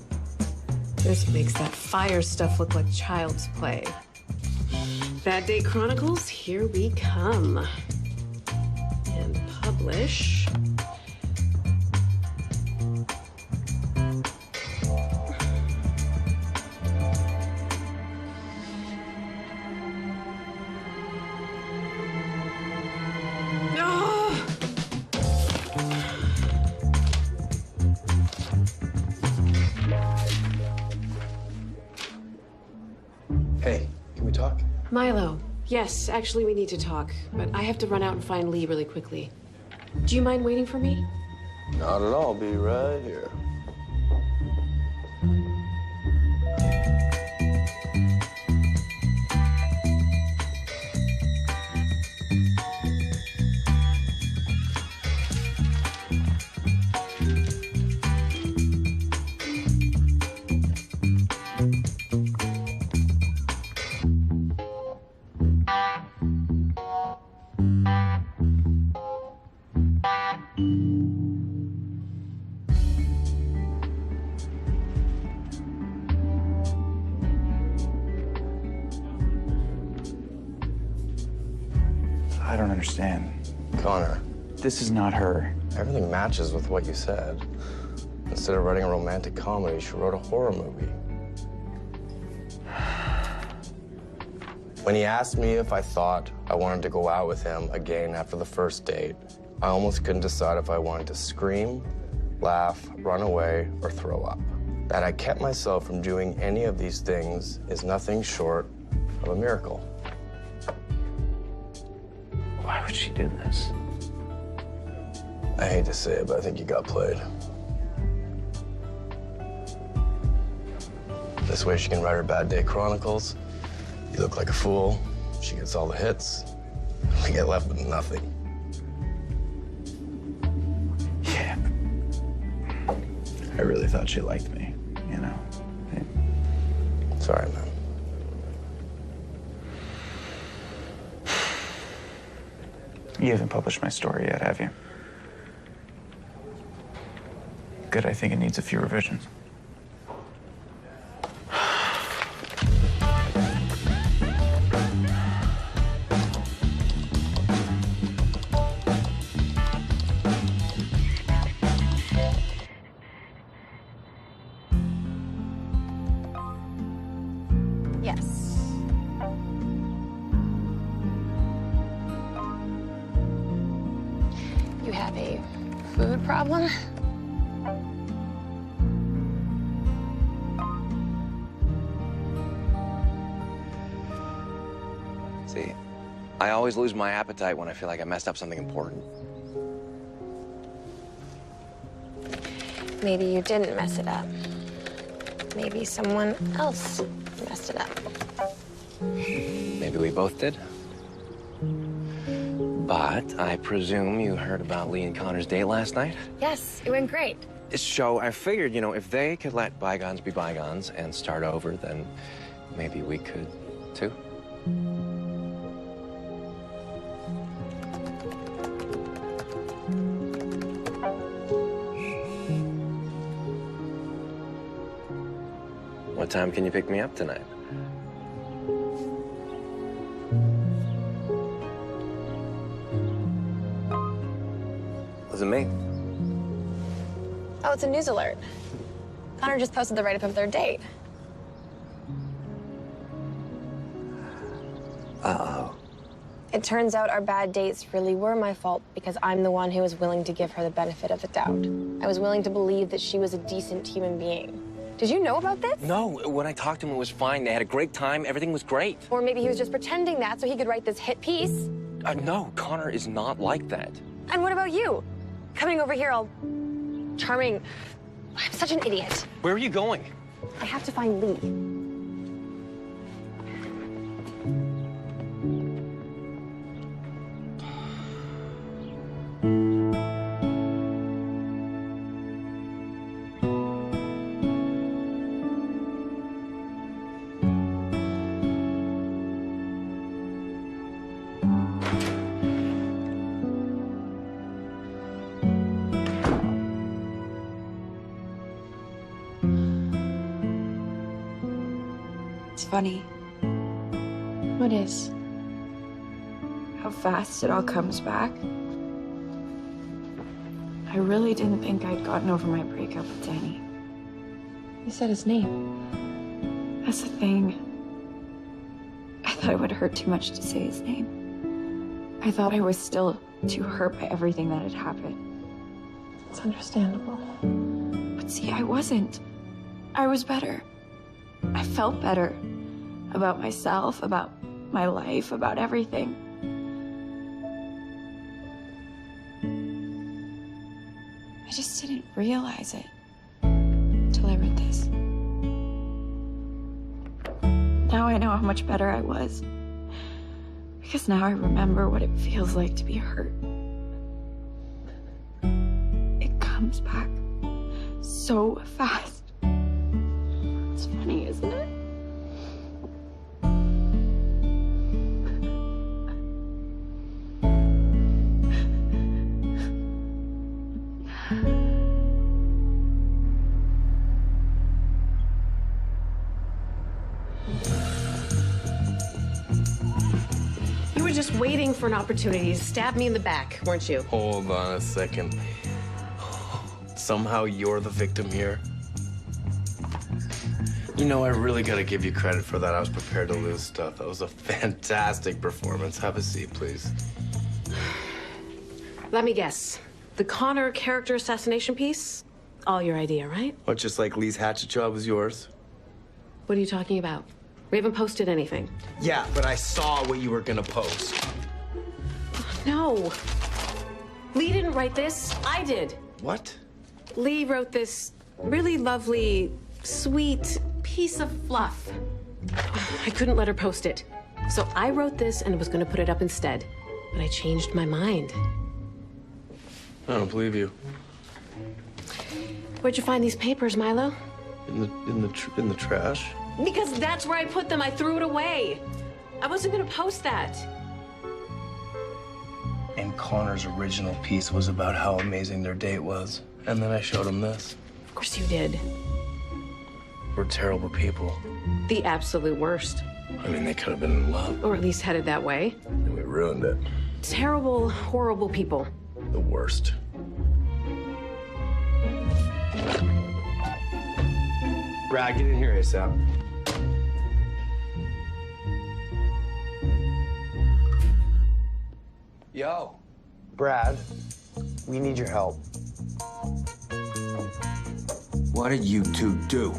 This makes that fire stuff look like child's play. Bad Date Chronicles, here we come. And publish. Hey, can we talk? Milo, yes, actually we need to talk, but I have to run out and find Lee really quickly. Do you mind waiting for me? Not at all. Be right here. I don't understand. Connor. This is not her. Everything matches with what you said. Instead of writing a romantic comedy, she wrote a horror movie. When he asked me if I thought I wanted to go out with him again after the first date, I almost couldn't decide if I wanted to scream, laugh, run away, or throw up. That I kept myself from doing any of these things is nothing short of a miracle. Why would she do this? I hate to say it, but I think you got played. This way she can write her bad day chronicles. You look like a fool. She gets all the hits. We get left with nothing. Yeah. I really thought she liked me, you know? Sorry, man. You haven't published my story yet, have you? Good, I think it needs a few revisions. Yes. You have a food problem? See, I always lose my appetite when I feel like I messed up something important. Maybe you didn't mess it up. Maybe someone else messed it up. Maybe we both did. But I presume you heard about Lee and Connor's date last night? Yes, it went great. So I figured, you know, if they could let bygones be bygones and start over, then maybe we could, too. What time can you pick me up tonight? Was it me? Oh, it's a news alert. Connor just posted the write-up of their date. Uh-oh. It turns out our bad dates really were my fault because I'm the one who was willing to give her the benefit of the doubt. I was willing to believe that she was a decent human being. Did you know about this? No, when I talked to him, it was fine. They had a great time. Everything was great. Or maybe he was just pretending that so he could write this hit piece. No, Connor is not like that. And what about you? Coming over here all charming. I'm such an idiot. Where are you going? I have to find Lee. It's funny What is? how fast it all comes back. I really didn't think I'd gotten over my breakup with Danny. You said his name. That's the thing. I thought it would hurt too much to say his name. I thought I was still too hurt by everything that had happened. It's understandable. But see, I wasn't. I was better. I felt better. about myself, about my life, about everything. I just didn't realize it until I read this. Now I know how much better I was. Because now I remember what it feels like to be hurt. It comes back so fast. It's funny, isn't it? You were just waiting for an opportunity to stab me in the back, weren't you? Hold on a second. Somehow you're the victim here. You know, I really gotta give you credit for that. I was prepared to lose stuff. That was a fantastic performance. Have a seat, please. Let me guess. The Connor character assassination piece? All your idea, right? What, just like Lee's hatchet job was yours? What are you talking about? We haven't posted anything. Yeah, but I saw what you were gonna post. No. Lee didn't write this. I did. What? Lee wrote this really lovely, sweet piece of fluff. I couldn't let her post it. So I wrote this and was going to put it up instead. But I changed my mind. I don't believe you. Where'd you find these papers, Milo? In the trash? Because that's where I put them. I threw it away. I wasn't going to post that. And Connor's original piece was about how amazing their date was. And then I showed him this. Of course you did. We're terrible people. The absolute worst. I mean, they could have been in love. Or at least headed that way. And we ruined it. Terrible, horrible people. The worst. Brad, get in here ASAP. Yo. Brad, we need your help. What did you two do?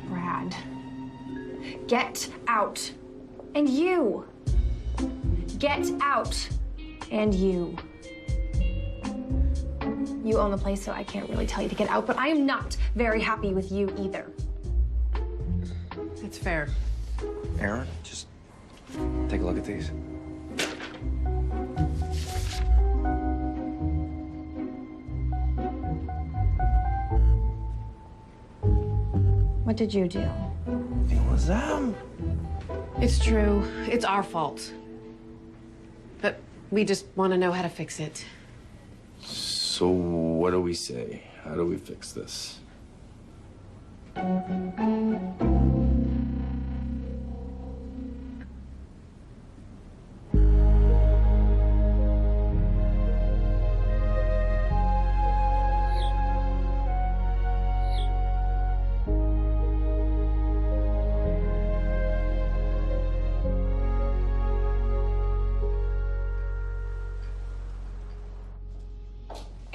Brad. Get out. And you. Get out. And you. You own the place, so I can't really tell you to get out, but I am not very happy with you either. It's fair. Aaron, just take a look at these. What did you do? It was them. It's true. It's our fault. But we just want to know how to fix it. So what do we say? How do we fix this?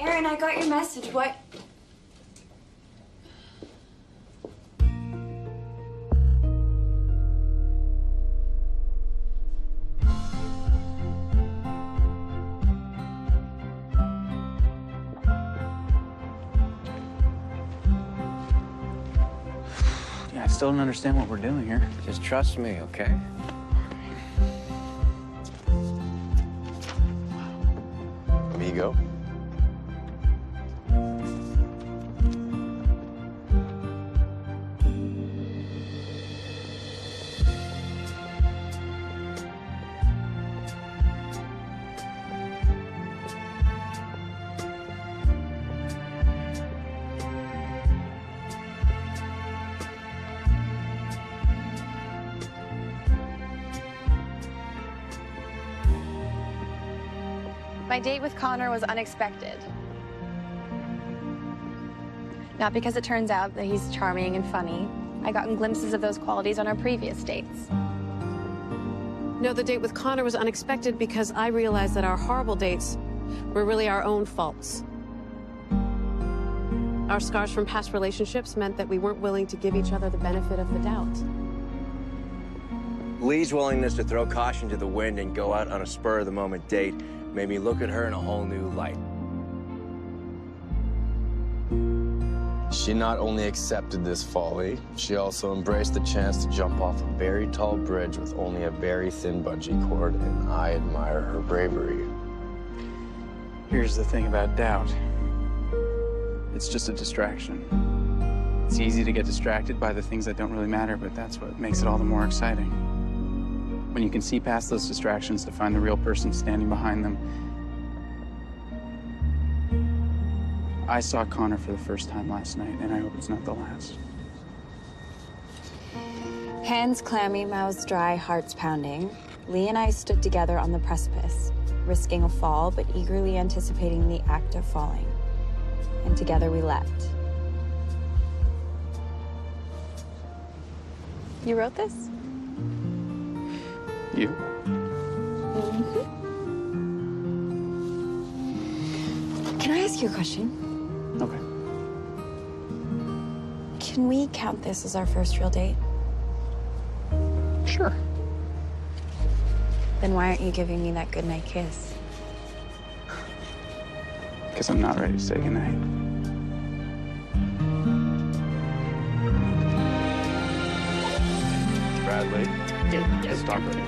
Aaron, I got your message. What? Yeah, I still don't understand what we're doing here. Just trust me, okay? Amigo. My date with Connor was unexpected. Not because it turns out that he's charming and funny. I gotten glimpses of those qualities on our previous dates. No, the date with Connor was unexpected because I realized that our horrible dates were really our own faults. Our scars from past relationships meant that we weren't willing to give each other the benefit of the doubt. Lee's willingness to throw caution to the wind and go out on a spur-of-the-moment date made me look at her in a whole new light. She not only accepted this folly, she also embraced the chance to jump off a very tall bridge with only a very thin bungee cord, and I admire her bravery. Here's the thing about doubt. It's just a distraction. It's easy to get distracted by the things that don't really matter, but that's what makes it all the more exciting. When you can see past those distractions to find the real person standing behind them. I saw Connor for the first time last night, and I hope it's not the last. Hands clammy, mouths dry, hearts pounding. Lee and I stood together on the precipice, risking a fall, but eagerly anticipating the act of falling. And together we leapt. You wrote this? You? Can I ask you a question? Okay. Can we count this as our first real date? Sure. Then why aren't you giving me that goodnight kiss? Because I'm not ready to say goodnight. Bradley? Yes, talk with me.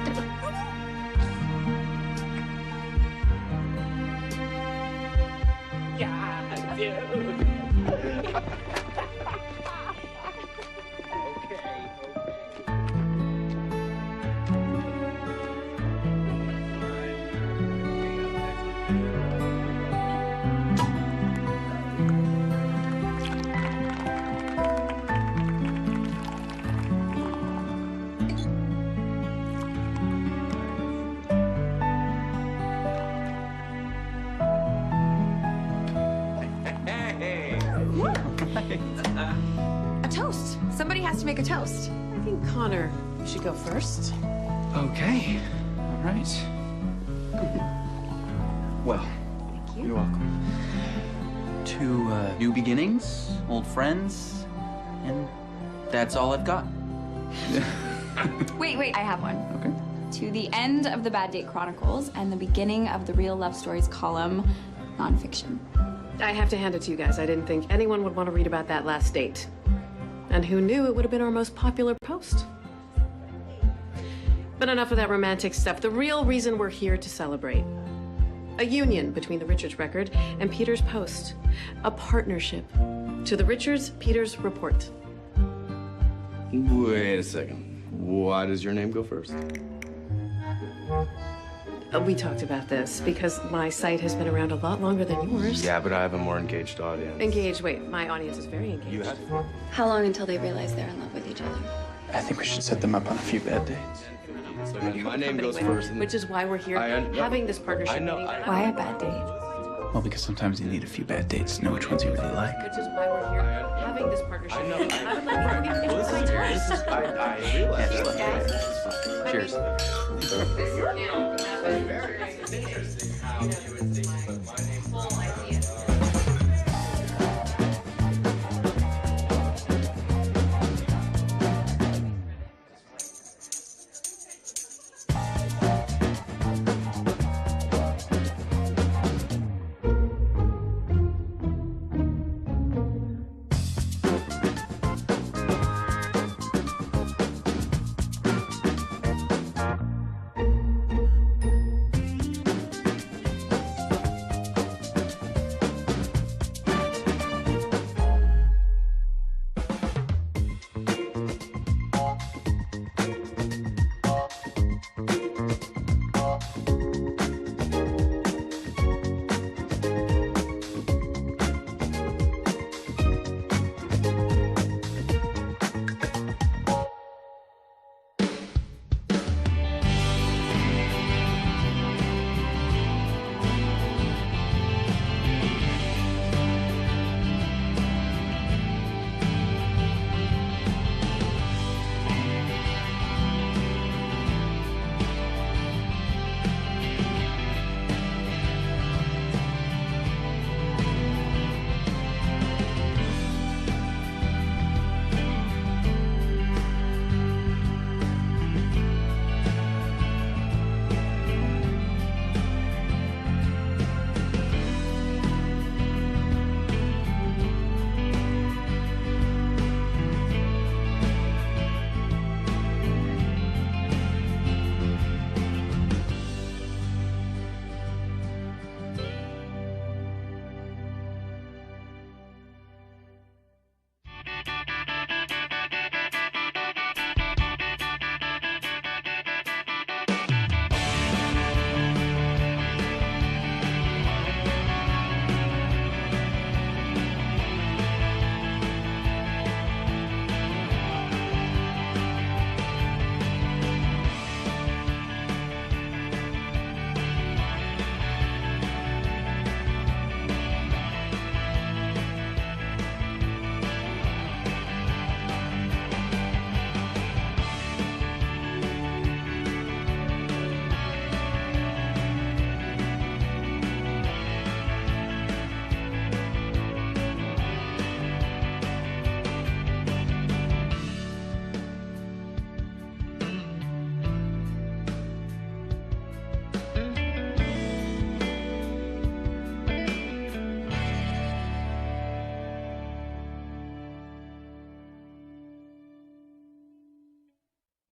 A toast. Somebody has to make a toast. I think Connor should go first. Okay. All right. Well, you're welcome. To new beginnings, old friends, and that's all I've got. Wait, I have one. Okay. To the end of the Bad Date Chronicles and the beginning of the Real Love Stories column, nonfiction. I have to hand it to you guys. I didn't think anyone would want to read about that last date. And who knew it would have been our most popular post. But enough of that romantic stuff. The real reason we're here to celebrate. A union between the Richards record and Peter's Post. A partnership. To the Richards-Peters report. Wait a second. Why does your name go first? We talked about this because my site has been around a lot longer than yours. Yeah, but I have a more engaged audience. Engaged? Wait, my audience is very engaged. You have? How long until they realize they're in love with each other? I think we should set them up on a few bad dates. My name goes first. Which is why we're here having this partnership. I know. meeting. Why a bad date? Well, because sometimes you need a few bad dates to know which ones you really like. Which is why we're here having this partnership. I know. meeting. I would like you to get my toast. I realize. Cheers. Very interesting how you would think, but my name's